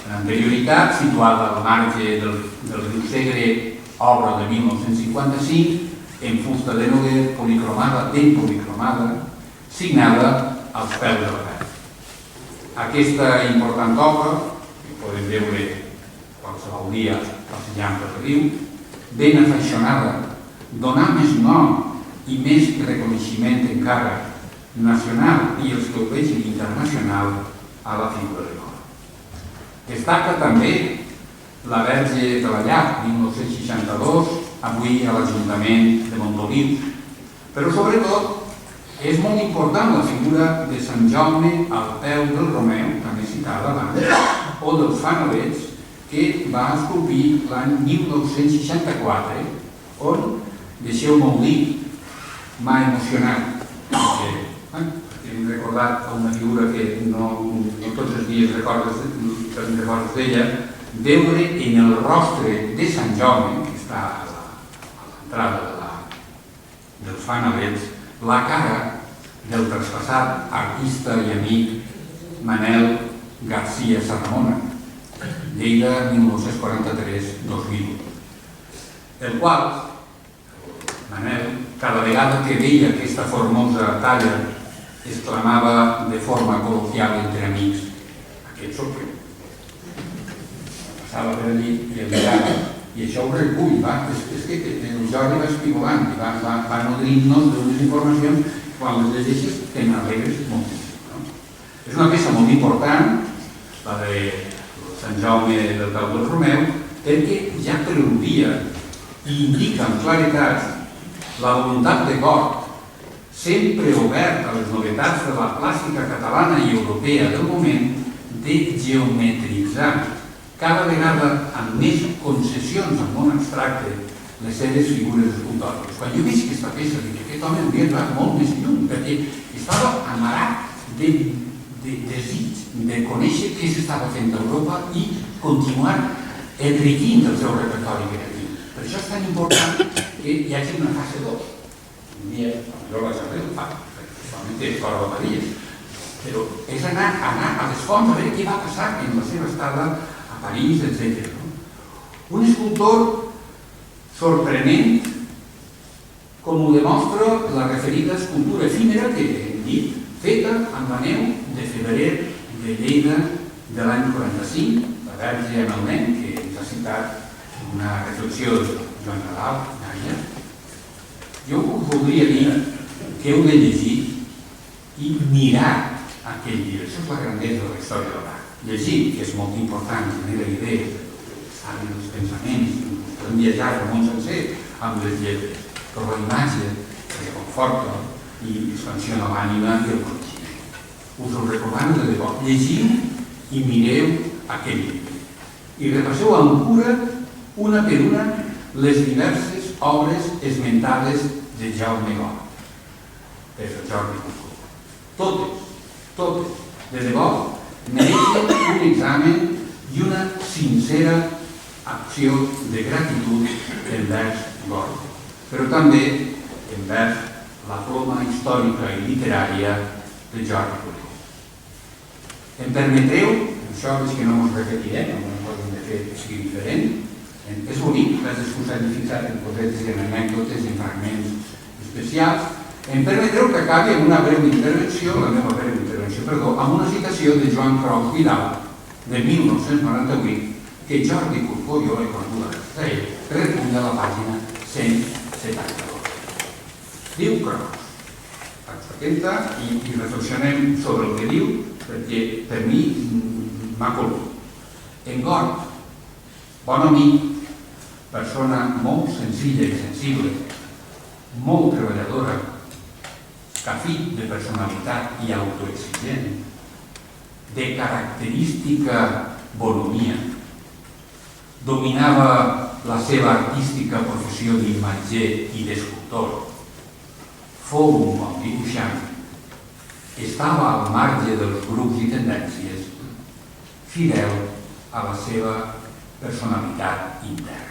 Speaker 3: en anterioritat, situada al marge del riu Segre, obra de 1955, en fusta de noguer, policromada, ben policromada, signada als peus de la Verge. Aquesta important obra, que podem veure qualsevol dia passejant pel riu, ben afeixonada, donà més nom i més reconeixement encara nacional i els que ho vegin internacional a la figura de Gor. Destaca també la Verge de la Llar, 1962,
Speaker 4: avui a l'Ajuntament de Montoliu. Però sobretot és molt important la figura de Sant Jaume al peu del Romeu, també citada abans, o dels fanalets, que va esculpir l'any 1964, on, deixeu-me dir, m'ha emocionat, perquè hem recordat una figura que no tots els dies recordes d'ella, veure en el rostre de Sant Jaume, que està a l'entrada dels fanalets, la cara del traspassat artista i amic Manel García Sarramona, Lleida 1943-2001, el qual, Manel, cada vegada que veia aquesta formosa talla, exclamava de forma col·loquial entre amics: aquest sóc jo. Passava per allí i el mirava, i això ho recull, és que el Jordi va espigolant i va nodrint-nos d'unes informacions, quan les llegeixes te n'alegres moltíssim. És una peça molt important, la de Sant Jaume del peu del Romeu, perquè ja preludia i indica amb claretat la voluntat de Gort, sempre obert a les novetats de la clàssica catalana i europea del moment, de geometritzar cada vegada amb més concessions al món abstracte les seves figures escultòriques. Quan jo veig aquesta peça, dic que aquest home hauria arribat molt més lluny, perquè estava amarat de desig de conèixer què s'estava fent a Europa i continuar enriquint el seu repertori creatiu. Per això és tan important que hi hagi una fase 2. Un dia, jo vaig a fer, ho fa, principalment té fora de París, però és anar a les fonts a veure què va passar en la seva estada a París, etc. Un escultor sorprenent, com ho demostra la referida escultura efímera que hem dit, feta amb la neu de febrer de Lleida de l'any 45, la Verge amb el nen, que ens ha citat una reflexió de Joan Nadal, jo us voldria dir que heu de llegir i mirar aquell llibre. Això és la grandesa de la història de l'art. Llegir, que és molt important, genera idees, saber els pensaments, podem viatjar el món sencer amb les lletres, però la imatge que conforta i expansiona l'ànima i el coneixement. Us ho recomano de debò. Llegiu i mireu aquell llibre. I repasseu amb cura, una per una, les diverses obres esmentades de Jaume Gort, per Jordi Cuscó. Totes, de debò, mereixen un examen i una sincera acció de gratitud envers Gort, però també envers la ploma històrica i literària de Jordi Cuscó. Em permetreu, això és que no ens repetirem, alguna cosa hem de fer que sigui diferent, és bonic, les excuses fixat en cosetes i en anècdotes i en fragments especials. Em permetreu que acabi amb una breu intervenció, amb una citació de Joan Cros Vidal, de 1998, que Jordi Cuscó, jo l'he conegut a ell, recull a la pàgina 172. Diu Cros, atenta i reflexionem sobre el que diu, perquè per mi m'ha colgut. En Gort, bon amic, persona molt senzilla i sensible, molt treballadora, cafit de personalitat i autoexigent, de característica bonomia, dominava la seva artística professió d'imatger i d'escultor, fou un bon dibuixant, estava al marge dels grups i tendències, fidel a la seva personalitat interna.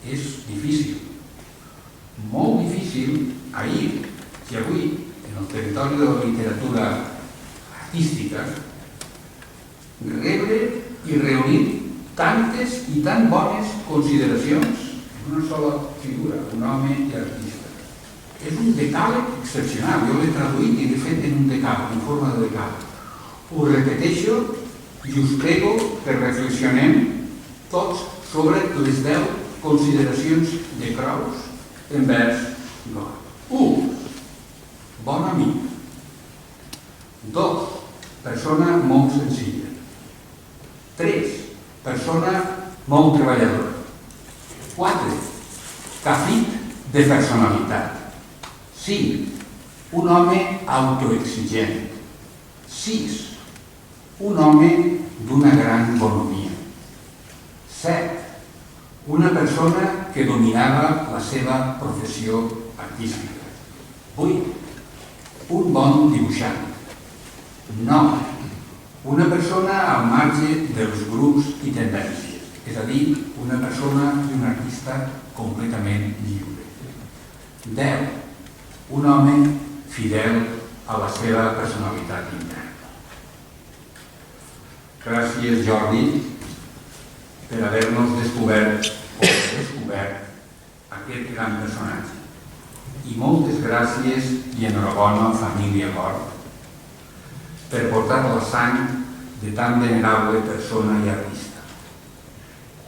Speaker 4: És difícil, molt difícil, ahir i avui, en el territori de la literatura artística, rebre i reunir tantes i tan bones consideracions en una sola figura, un home i artista. És un decàleg excepcional, jo l'he traduït i l'he fet en un decàleg, en forma de decàleg. Ho repeteixo i us prego que reflexionem tots sobre les 10 consideracions de Cros envers Gort. 1. Bon amic. 2. Persona molt senzilla. 3. Persona molt treballadora. 4. Cafit de personalitat. 5. Un home autoexigent. 6. Un home d'una gran bonhomia. 7. Una persona que dominava la seva professió artística. 8. Un bon dibuixant. 9. Una persona al marge dels grups i tendències, és a dir, una persona i un artista completament lliure. 10. Un home fidel a la seva personalitat interna. Gràcies, Jordi, per haver-nos descobert aquest gran personatge. I moltes gràcies i enhorabona, família Gort, per portar la sang de tan venerable persona i artista.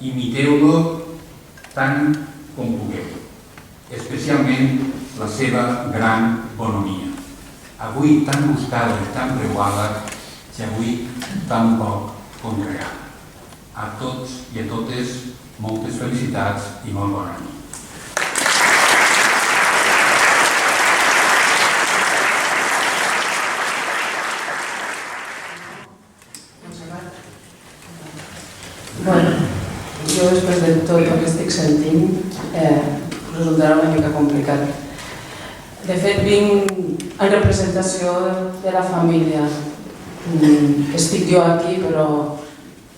Speaker 4: Imiteu-lo tant com pugueu, especialment la seva gran bonhomia, avui tan buscada i tan preuada, i avui tan poc congregada. A tots i a totes, moltes felicitats i molt bona nit.
Speaker 1: Bueno, jo després de tot el que estic sentint resultarà una mica complicat. De fet, vinc en representació de la família. Estic jo aquí, però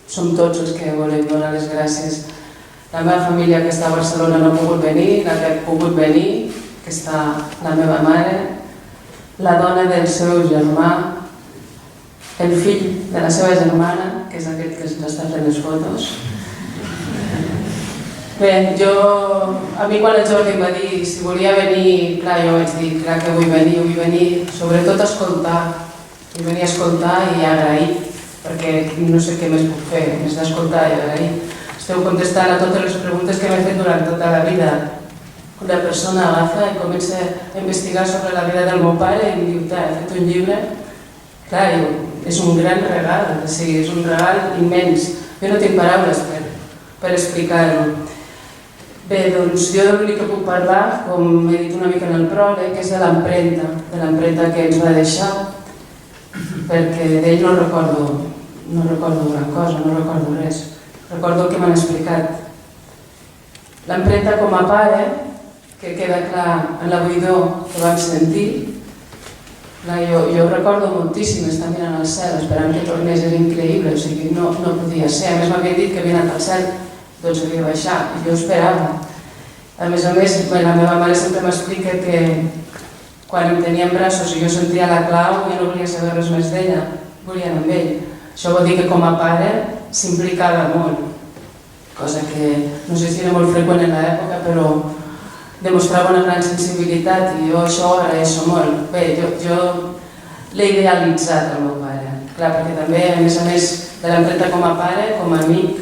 Speaker 1: som tots els que volem donar les gràcies. La meva família que està a Barcelona no ha pogut venir, la que ha pogut venir, que està la meva mare, la dona del seu germà, el fill de la seva germana, que és aquest que ens està fent les fotos. Bé, a mi quan el Jordi em va dir si volia venir, clar, jo vaig dir, clar que vull venir sobretot a escoltar. Vull venir a escoltar i agrair, perquè no sé què més puc fer, més d'escoltar i agrair. Esteu contestant a totes les preguntes que m'he fet durant tota la vida. La persona agafa i comença a investigar sobre la vida del meu pare i em diu, he fet un llibre. Clar, és un gran regal, és un regal immens. Jo no tinc paraules per explicar-ho. Bé, doncs jo l'únic que puc parlar, com he dit una mica en el pròleg, és de l'empremta que ens va deixar, perquè d'ell no recordo gran cosa, no recordo res. Recordo el que m'han explicat. L'empremta com a pare, que queda clar en la buidor que vam sentir, jo recordo moltíssim estar mirant al cel, esperant que tornés, era increïble, o sigui, no podia ser. A més m'havia dit que havia anat al cel, doncs havia baixat, i jo esperava. A més, la meva mare sempre m'explica que quan em tenia en braços i jo sentia la clau, jo no volia saber res més d'ella, volia anar amb ell. Això vol dir que com a pare s'implicava molt, cosa que no sé si era molt freqüent en l'època, però demostrava una gran sensibilitat i jo això ho agraeixo molt. Bé, jo l'he idealitzat el meu pare, clar, perquè també, a més de l'empremta com a pare, com a amic,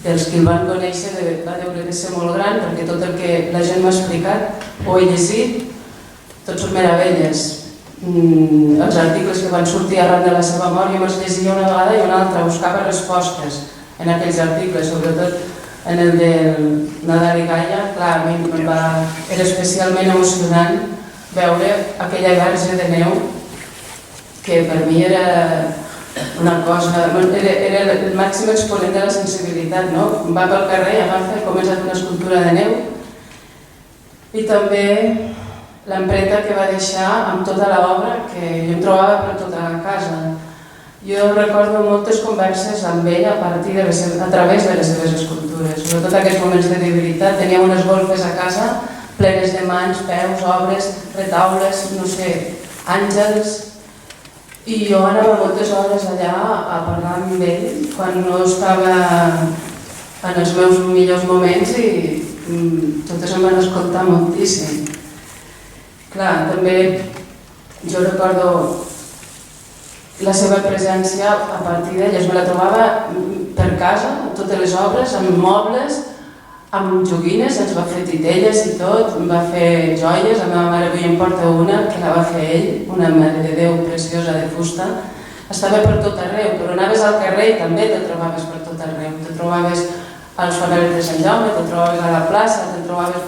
Speaker 1: dels que el van conèixer va haver de ser molt gran, perquè tot el que la gent m'ha explicat o he llegit, tot són meravelles. Els articles que van sortir arran de la seva mort, jo me'ls llegia una vegada i una altra, buscava respostes en aquells articles, sobretot en el de Nadal i Gaia. Clar, a mi era especialment emocionant veure aquella verge de neu que per mi era una cosa, era el màxim exponent de la sensibilitat, no? Va pel carrer i agafa i comença a fer una escultura de neu. I també l'empremta que va deixar amb tota l'obra, que jo em trobava per tota la casa. Jo recordo moltes converses amb ell a través de les seves escultures, sobretot aquests moments de debilitat. Teníem unes golfes a casa plenes de mans, peus, obres, retaules, no sé, àngels. I jo anava moltes hores allà a parlar amb ell quan no estava en els meus millors moments i totes em van escoltar moltíssim. Clar, també jo recordo la seva presència a partir d'ell, me la trobava per casa, amb totes les obres, amb mobles, amb joguines, ens va fer titelles i tot, em va fer joies, la meva mare avui em porta una que la va fer ell, una Mare de Déu preciosa de fusta. Estava per tot arreu, però anaves al carrer i també te trobaves per tot arreu, te trobaves als fanals de Sant Jaume, te'n trobaves a la plaça, te'n trobaves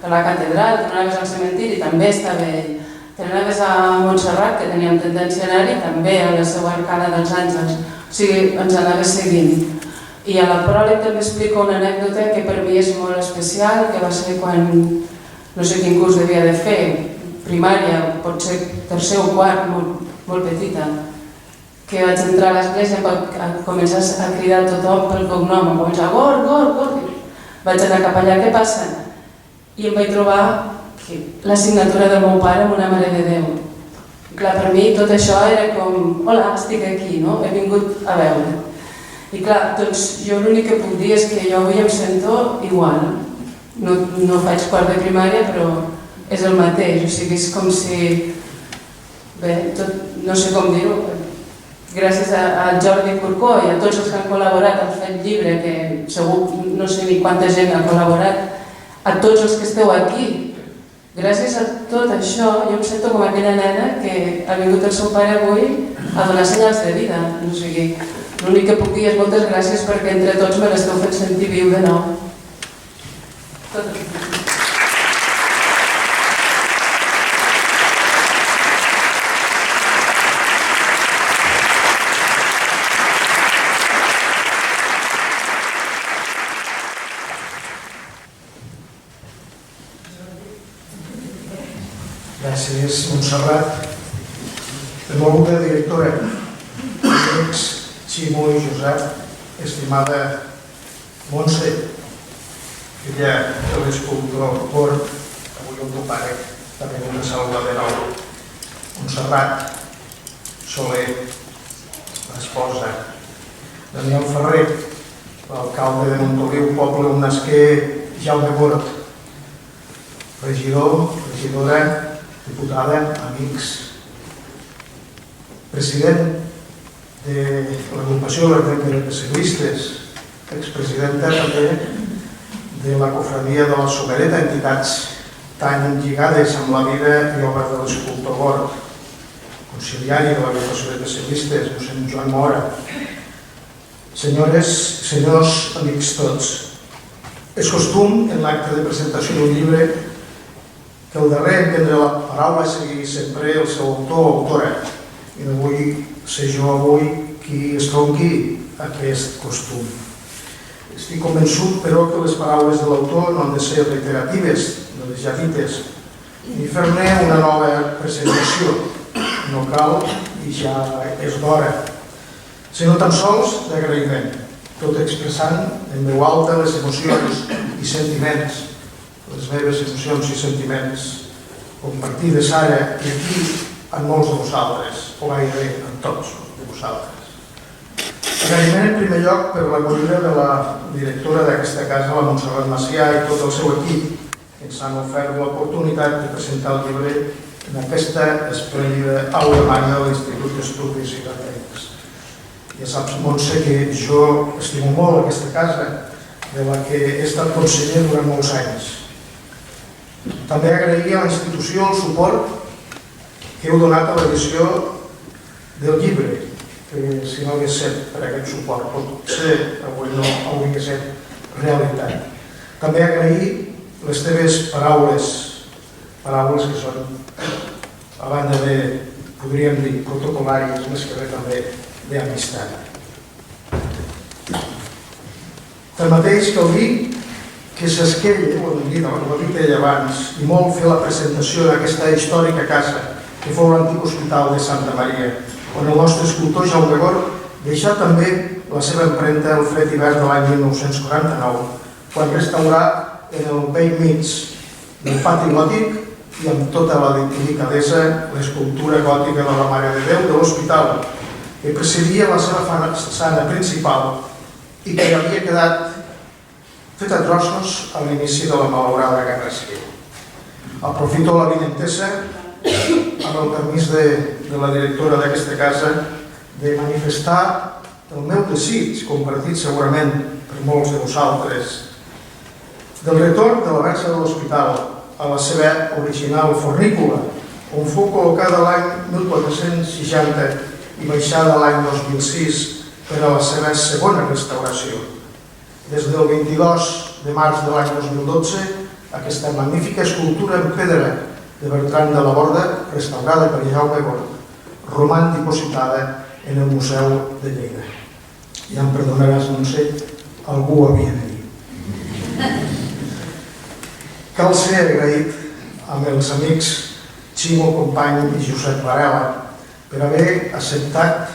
Speaker 1: per la catedral, te'n anaves al cementiri, també estava ell. Te'n anaves a Montserrat, que teníem tendència a anar-hi, també a la seva arcada dels àngels. O sigui, ens anaves seguint. I a la pròleg també explico una anècdota que per mi és molt especial, que va ser quan no sé quin curs devia de fer, primària, potser tercer o quart, molt petita, que vaig entrar a l'església i començar a cridar tothom pel cognom, a començar Gor, Gor, Gor. Vaig anar cap allà, què passa? I em vaig trobar la signatura del meu pare amb una Mare de Déu. I clar, per mi tot això era com, hola, estic aquí, no? He vingut a veure. I clar, doncs jo l'únic que puc dir és que jo avui em sento igual. No faig quart de primària, però és el mateix. O sigui, és com si... Bé, no sé com dir-ho. Gràcies a Jordi Corcó i a tots els que han col·laborat al Fet Llibre, que segur no sé ni quanta gent ha col·laborat, a tots els que esteu aquí, gràcies a tot això, jo em sento com aquella nena que ha vingut el seu pare avui a donar senyals de vida. O sigui, l'únic que puc dir és moltes gràcies perquè entre tots me l'esteu fent sentir viu de nou. Tot aquí.
Speaker 5: Gràcies, Montserrat. Benvolguda directora, amics Ximo i Josep, estimada Montse, filla de l'escultor Gord, avui el teu pare també una salva de nou. Montserrat Soler, l'esposa. Daniel Ferrer, l'alcalde de Montoliu, poble on nasqué Jaume Gord. Regidor, regidora, diputada, amics, president de l'agrupació de ciclistes, expresidenta també de la cofradia de la Sobereta, entitats tan lligades amb la vida i obra de l'escultor Gord, conciliari de l'agrupació de ciclistes, mossèn Joan Mora. Senyores, senyors, amics tots, és costum en l'acte de presentació d'un llibre que el darrer en prendre la paraula sigui sempre el seu autor o autora. I no vull ser jo avui qui estronqui aquest costum. Estic convençut, però, que les paraules de l'autor no han de ser reiteratives, de les ja dites, ni fer-ne una nova presentació. No cal i ja és d'hora. Sinó tan sols d'agraïment, tot expressant en veu alta les emocions i sentiments, les meves emocions i sentiments compartides ara i aquí amb molts de vosaltres, o gairebé amb tots de vosaltres. Agraïment en primer lloc per l'acollida de la directora d'aquesta casa, la Montserrat Macià, i tot el seu equip, que ens han ofert l'oportunitat de presentar el llibre en aquesta esplèndida aula magna de l'Institut d'Estudis i Acadèmics. Ja saps, Montse, que jo estimo molt aquesta casa, de la que he estat conseller durant molts anys. També agraïa a la institució el suport que heu donat a l'edició del llibre, que si no hagués set per aquest suport, potser avui no hauria set realitat. També agrair les teves paraules que són, a banda de, podríem dir, protocolàries, més que res també d'amistat. Tanmateix cal dir que s'esquella, ho hem dit ell abans, i molt fer la presentació d'aquesta històrica casa que fou l'antic hospital de Santa Maria, on el nostre escultor Jaume Gord deixà també la seva empremta el fred hivern de l'any 1949, quan restaurà en el vell mig del pati gòtic i amb tota la delicadesa l'escultura gòtica de la Mare de Déu de l'hospital, que precedia la seva façana principal i que havia quedat fet a trossos a l'inici de la malaurada Guerra Civil. Aprofito l'avinentesa, amb el permís de la directora d'aquesta casa, de manifestar el meu desig, compartit segurament per molts de vosaltres, del retorn de la Verge de l'Hospital a la seva original fornícula, on fou col·locada l'any 1460 i baixada l'any 2006 per a la seva segona restauració. des del 22 de març de l'any 2012, aquesta magnífica escultura en pedra de Bertran de la Borda, restaurada per Jaume Gort, roman dipositada en el Museu de Lleida. Ja em perdonaràs, Montse, algú ho havia de dir. Cal ser agraït amb els amics Ximo Company i Josep Varela per haver acceptat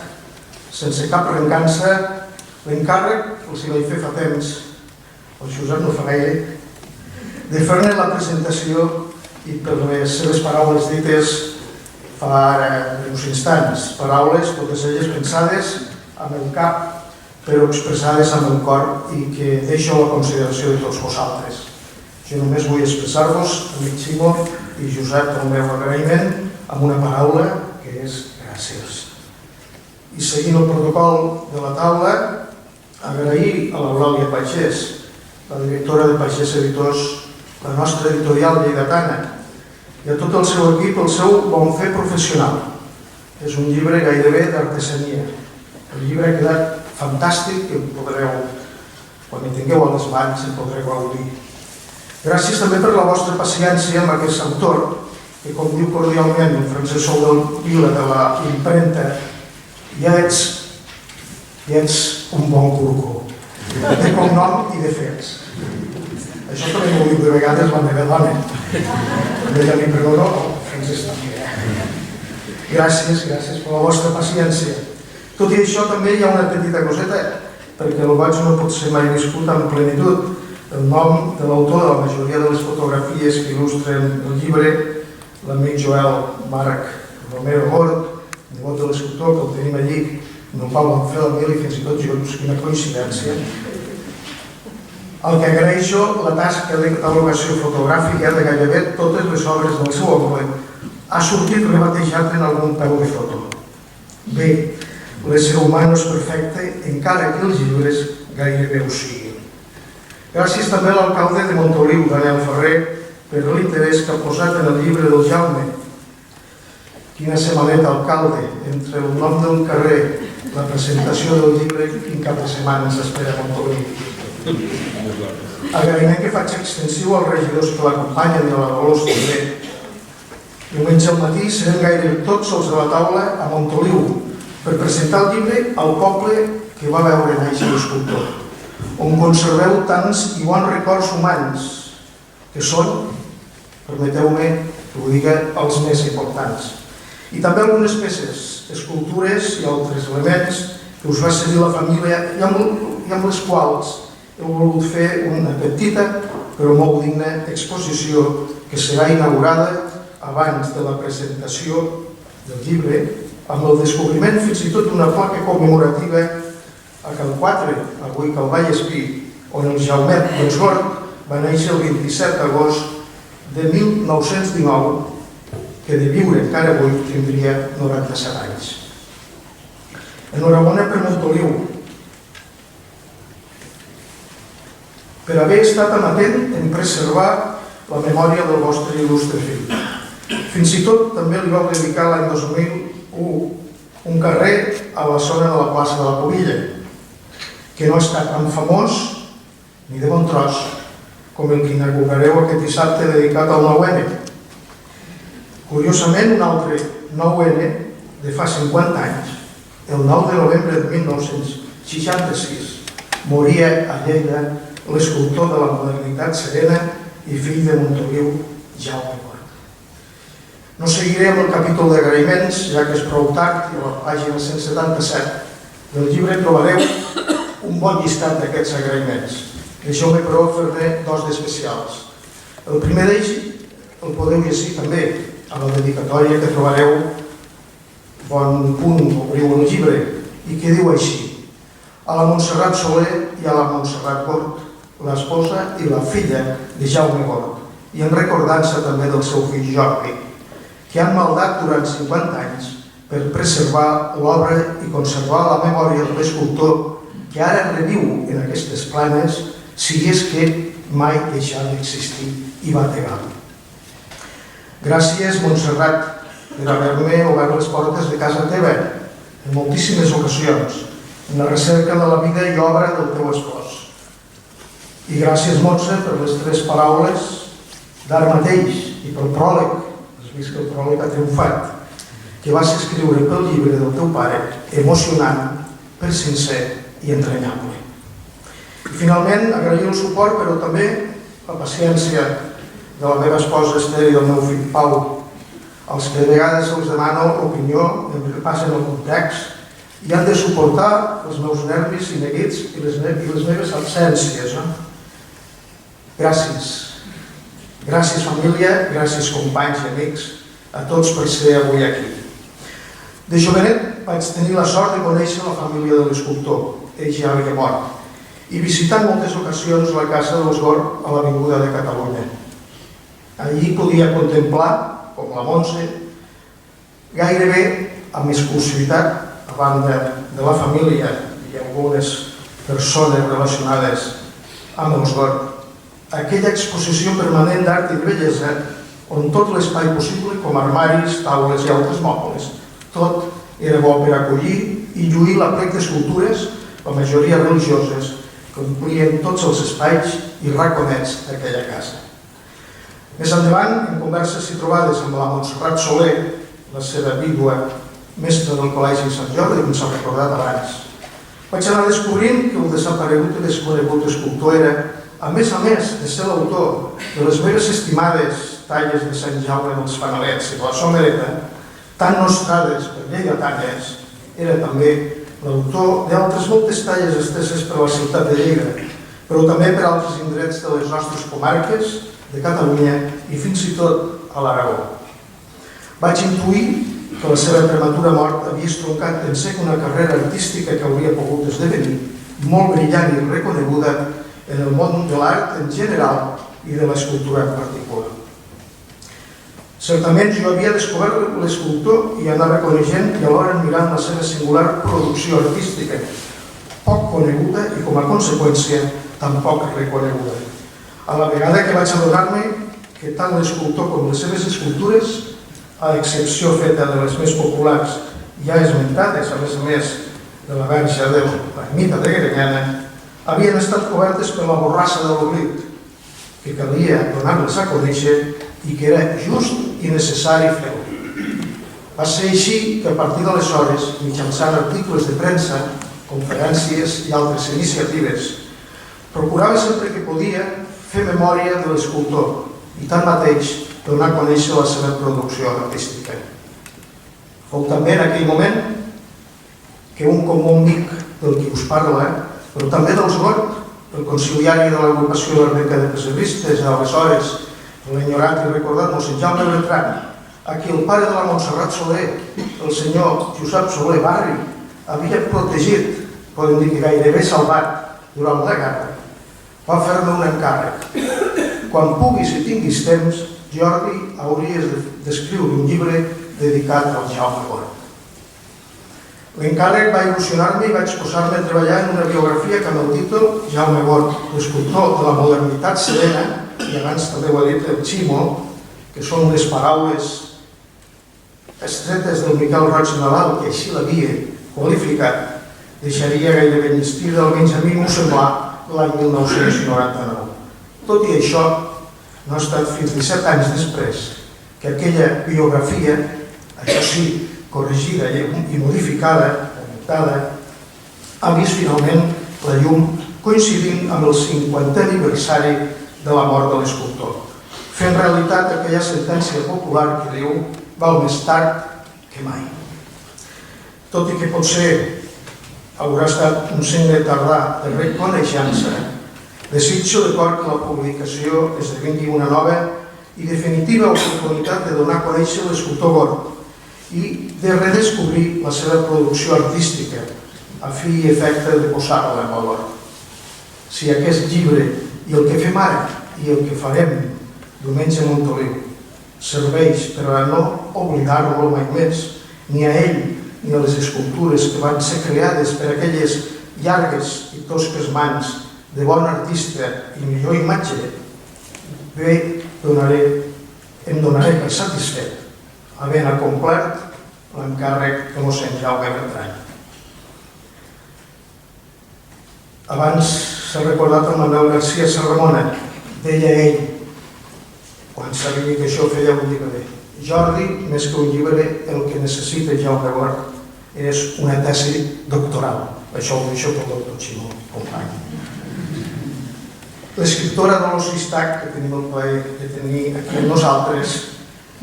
Speaker 5: sense cap rencança l'encàrrec que els vaig fer fa temps, el Josep no fa gaire, de fer-ne la presentació i per les seves paraules dites fa ara uns instants, paraules totes elles pensades amb el cap però expressades amb el cor i que deixo a la consideració de tots vosaltres. Jo només vull expressar-vos, amic Ximo i Josep, el meu agraïment amb una paraula que és gràcies. I seguint el protocol de la taula, agrair a l'Eulàlia Pagès, la directora de Pagès Editors, la nostra editorial lleidatana, i a tot el seu equip el seu bon fer professional. És un llibre gairebé d'artesania. El llibre ha quedat fantàstic, que podreu, quan hi tingueu a les mans, en podreu gaudir. Gràcies també per la vostra paciència amb aquest autor, que com diu cordialment el Francesc Soldel Vila de la impremta, ja ets un bon curcó, de cognom i de fets. Això també m'ho diu de vegades la meva dona. Ella li perdono, el Francesc també. Gràcies per la vostra paciència. Tot i això també hi ha una petita coseta, perquè el goig no pot ser mai viscut en plenitud. El nom de l'autor de la majoria de les fotografies que il·lustren el llibre, l'amic Joel Marc Romero Gort, nebot de l'escultor, que el tenim allí, no Pau Manfred, el Mil i fins i tot junts, quina coincidència. El que agraeixo la tasca de catalogació fotogràfica de gairebé totes les obres del seu oncle ha sortit rebatejat en algun peu de foto. Bé, l'ésser humà no és perfecte, encara que els llibres gairebé ho siguin. Gràcies també a l'alcalde de Montoliu, Daniel Ferrer, per l'interès que ha posat en el llibre del Jaume. Quina setmaneta, alcalde, entre el nom del carrer, la presentació del llibre, quin cap de setmana ens espera a Montoliu. Agraïment que faig extensiu als regidors que l'acompanyen i a la Dolors també. Diumenge al matí serem gairebé tots els de la taula a Montoliu per presentar el llibre al poble que va veure néixer l'escultor, on conserveu tants i bons records humans, que són, permeteu-me que ho digui, els més importants. I també algunes peces, escultures i altres elements que us va cedir la família i amb les quals heu volgut fer una petita però molt digna exposició que serà inaugurada abans de la presentació del llibre, amb el descobriment fins i tot d'una placa commemorativa a Cal 4, avui Cal Vallespí, on el Jaumet Gort va néixer el 27 d'agost de 1919, que de viure encara avui tindria 97 anys. Enhorabona per Montoliu, per haver estat amatent en preservar la memòria del vostre il·lustre fill. Fins i tot també li vau dedicar l'any 2001 un carrer a la zona de la plaça de la Pobilla, que no ha estat tan famós ni de bon tros com el que inaugurareu aquest dissabte dedicat al 9N. Curiosament, un altre 9N de fa 50 anys, el 9 de novembre de 1966, moria a Lleida l'escultor de la modernitat serena i fill de Montoliu, Jaume Gort. No seguiré amb el capítol d'agraïments, ja que és prou tard, i a la pàgina 177 del llibre trobareu un bon llistat d'aquests agraïments. Deixeu-me, però, fer-ne dos d'especials. El primer d'ells el podeu llegir també a la dedicatòria que trobareu, bon punt, obriu el llibre, i que diu així: a la Montserrat Soler i a la Montserrat Gort, l'esposa i la filla de Jaume Gort, i en recordança també del seu fill Jordi, que han maldat durant 50 anys per preservar l'obra i conservar la memòria de l'escultor que ara reviu en aquestes planes, si és que mai deixà d'existir i bategar. Gràcies, Montserrat, per haver-me obert les portes de casa teva en moltíssimes ocasions, en la recerca de la vida i obra del teu espòs. I gràcies, Montse, per les teves paraules d'ara mateix i pel pròleg, has vist que el pròleg ha triomfat, que vas escriure pel llibre del teu pare, emocionant, per sincer i entranyable. I finalment, agrair el suport, però també la paciència de la meva esposa Esther i del meu fill Pau, als que de vegades els demano l'opinió del que passa en el context i han de suportar els meus nervis i neguits i les meves absències. Gràcies. Gràcies, família, gràcies, companys i amics, a tots per ser avui aquí. De jovenet vaig tenir la sort de conèixer la família de l'escultor, ell ja havia mort, i visitar en moltes ocasions la casa de l'Osgor a l'Avinguda de Catalunya. Allí podia contemplar, com la Montse, gairebé amb exclusivitat, a banda de la família i algunes persones relacionades amb l'Osgor, aquella exposició permanent d'art i bellesa on tot l'espai possible, com armaris, taules i altres mobles, tot era bo per acollir i lluir la plec d'escultures, la majoria religioses, que omplien tots els espais i raconets d'aquella casa. Més endavant, en converses i trobades amb la Montserrat Soler, la seva vídua, mestra del Col·legi Sant Jordi, com s'ha recordat abans, vaig anar descobrint que el desaparegut i desconegut escultor era, a més de ser l'autor de les meves estimades talles de Sant Jaume dels Fanalets i de la Somereta, tan nostrades per lleidatanes, era també l'autor d'altres moltes talles esteses per la ciutat de Lleida, però també per altres indrets de les nostres comarques, de Catalunya i fins i tot a l'Aragó. Vaig intuir que la seva prematura mort havia estroncat en sec una carrera artística que hauria pogut esdevenir molt brillant i reconeguda en el món de l'art en general i de l'escultura en particular. Certament jo havia descobert l'escultor i anava coneixent i alhora admirant la seva singular producció artística, poc coneguda i com a conseqüència tampoc reconeguda. A la vegada que vaig adonar-me que tant l'escultor com les seves escultures, a l'excepció feta de les més populars ja esmentades, a més de la Verge de l'ermita de Grenyana, havien estat cobertes per la borrassa de l'oblit, que calia donar-les a conèixer i que era just i necessari fer-ho. Va ser així que a partir d'aleshores, mitjançant articles de premsa, conferències i altres iniciatives, procurava sempre que podia fer memòria de l'escultor i tanmateix donar a conèixer la seva producció artística. Fou també en aquell moment que un comú amic del qui us parla, però també dels Gort, el conciliari de l'agrupació Arbeca de Pesebristes, aleshores l'enyorat i recordat mossèn Jaume Bertran, a qui el pare de la Montserrat Soler, el senyor Josep Soler Barri, havia protegit, podem dir que gairebé salvat, durant la guerra, va fer-me un encàrrec. Quan puguis i tinguis temps, Jordi, hauries d'escriure un llibre dedicat al Jaume Gort. L'encàrrec va il·lusionar-me i vaig posar-me a treballar en una biografia que amb el títol Jaume Gort, l'escultor de la modernitat serena, i abans també ho ha dit el Ximo, que són les paraules estretes del Miquel Roig Nadal, que així l'havia qualificat, deixaria gairebé enllestida, almenys a mi m'ho sembla, l'any 1999. Tot i això, no ha estat fins 17 anys després que aquella biografia, això sí, corregida i modificada, ha vist finalment la llum coincidint amb el 50è aniversari de la mort de l'escultor, fent realitat aquella sentència popular que diu val més tard que mai. Tot i que potser haurà estat un signe tardà de reconeixença, desitjo de cor que la publicació esdevingui una nova i definitiva oportunitat de donar a conèixer l'escultor Gort i de redescobrir la seva producció artística a fi i efecte de posar-la en valor. Si aquest llibre i el que fem ara i el que farem diumenge a Montoliu serveix per a no oblidar-lo mai més, ni a ell ni a les escultures que van ser creades per aquelles llargues i tosques mans de bon artista i millor imatge, bé, em donaré per satisfet, havent acomplert l'encàrrec de mossèn Jaume Bertran. Abans s'ha recordat el Manuel García Serramona, deia ell, quan sabia que això feia un llibre: Jordi, més que un llibre, el que necessita Jaume Gort és una tesi doctoral. Això ho deixo pel doctor Ximó, company. L'escriptora Dolors Istach, que tenim el plaer de tenir aquí amb nosaltres,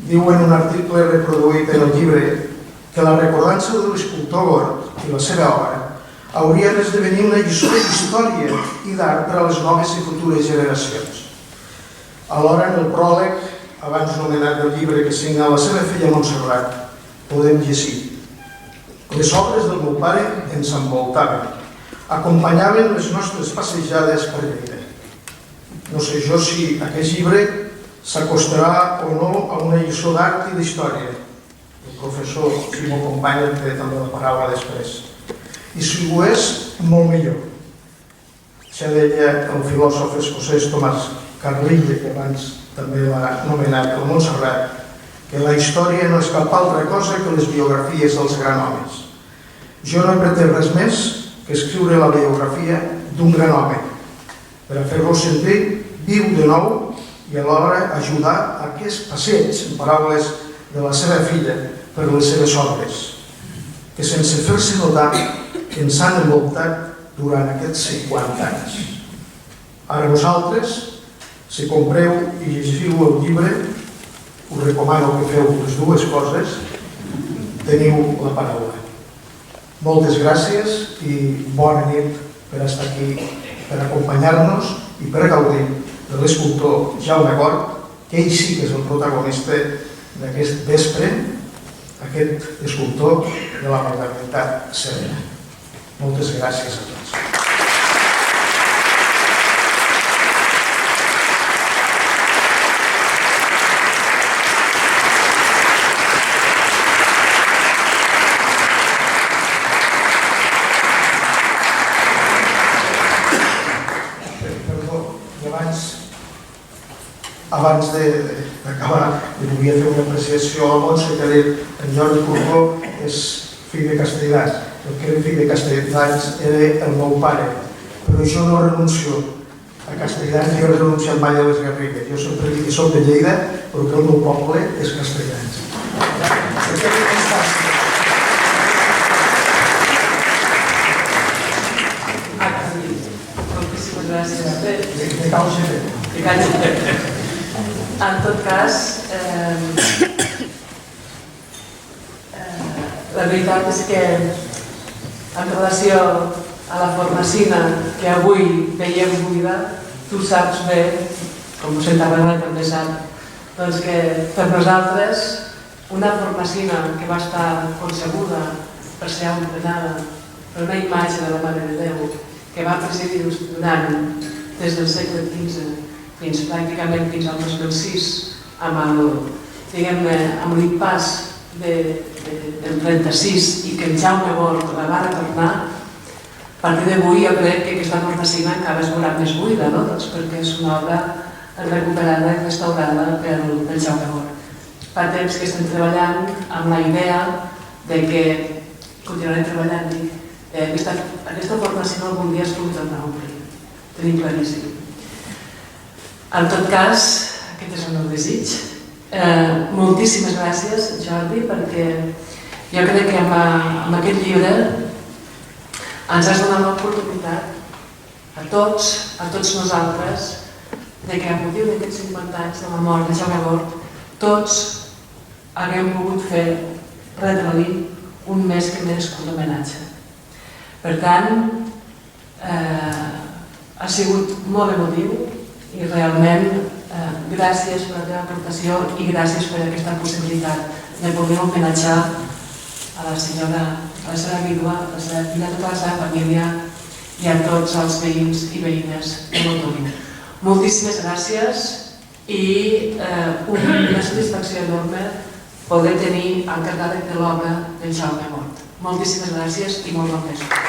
Speaker 5: diu en un article reproduït en el llibre que la recordança de l'escultor Gort i la seva obra hauria d'esdevenir una lliçó d'història i d'art per a les noves i futures generacions. Alhora, en el pròleg, abans nomenat del llibre que signa la seva filla Montserrat, podem llegir: les obres del meu pare ens envoltaven, acompanyaven les nostres passejades per Lleida. No sé jo si aquest llibre s'acostarà o no a una lliçó d'art i d'història. El professor Simó Company en té també la paraula després. I si ho és, molt millor. Ja deia el filòsof escocès Thomas Carlyle, que abans també l'ha anomenat el Montserrat, que la història no és cap altra cosa que les biografies dels grans homes. Jo no he pretès res més que escriure la biografia d'un gran home, per a fer-lo sentir viu de nou i alhora ajudar a aquest passeig, en paraules de la seva filla, per les seves obres, que sense fer-se notar ens han envoltat durant aquests 50 anys. Ara vosaltres, si compreu i llegiu el llibre, us recomano que feu les dues coses, teniu la paraula. Moltes gràcies i bona nit per estar aquí, per acompanyar-nos i per gaudir de l'escultor Jaume Gort, que ell sí que és el protagonista d'aquest vespre, aquest escultor de la modernitat serena. Moltes gràcies a tots. Abans d'acabar, li volia fer una apreciació a la Montse, que ha dit en Jordi Curcó és fill de castellans. El que era fill de castellans era el meu pare, però jo no renuncio a castellans, jo no he renunciat mai a les Garrigues. Jo sempre dic que soc de Lleida, però que el meu poble és castellans.
Speaker 1: Moltíssimes gràcies.
Speaker 5: De causa
Speaker 1: En tot cas, la veritat és que en relació a la fornacina que avui veiem buida, tu saps bé, com ho senta Manuel també sap, doncs que per nosaltres una fornacina que va estar concebuda per ser emplenada per una imatge de la Mare de Déu que va presidir durant des del segle XV fins pràcticament fins al 2006 amb l'impàs del 36 i que el Jaume Gort la va retornar. A partir d'avui jo crec que aquesta fornacina encara es veurà més buida, perquè és una obra recuperada i restaurada pel Jaume Gort. Fa temps que estem treballant amb la idea de que continuarem treballant aquesta fornacina algun dia es pugui tornar a omplir. Tenim claríssim. En tot cas, aquest és el meu desig. Moltíssimes gràcies, Jordi, perquè jo crec que amb aquest llibre ens has donat l'oportunitat a tots nosaltres, de que a motiu d'aquests 50 anys de la mort de Jaume Gort, tots haguem pogut fer retre-li un més que merescut homenatge. Per tant, ha sigut molt emotiu i realment gràcies per la teva aportació i gràcies per aquesta possibilitat de poder homenatjar a la senyora, a la seva vídua, a la seva filla, a tota la seva família i a tots els veïns i veïnes de Montoliu. Moltíssimes gràcies i una satisfacció enorme poder tenir el catàleg de l'obra del Jaume Gort. Moltíssimes gràcies i molt bon vespre.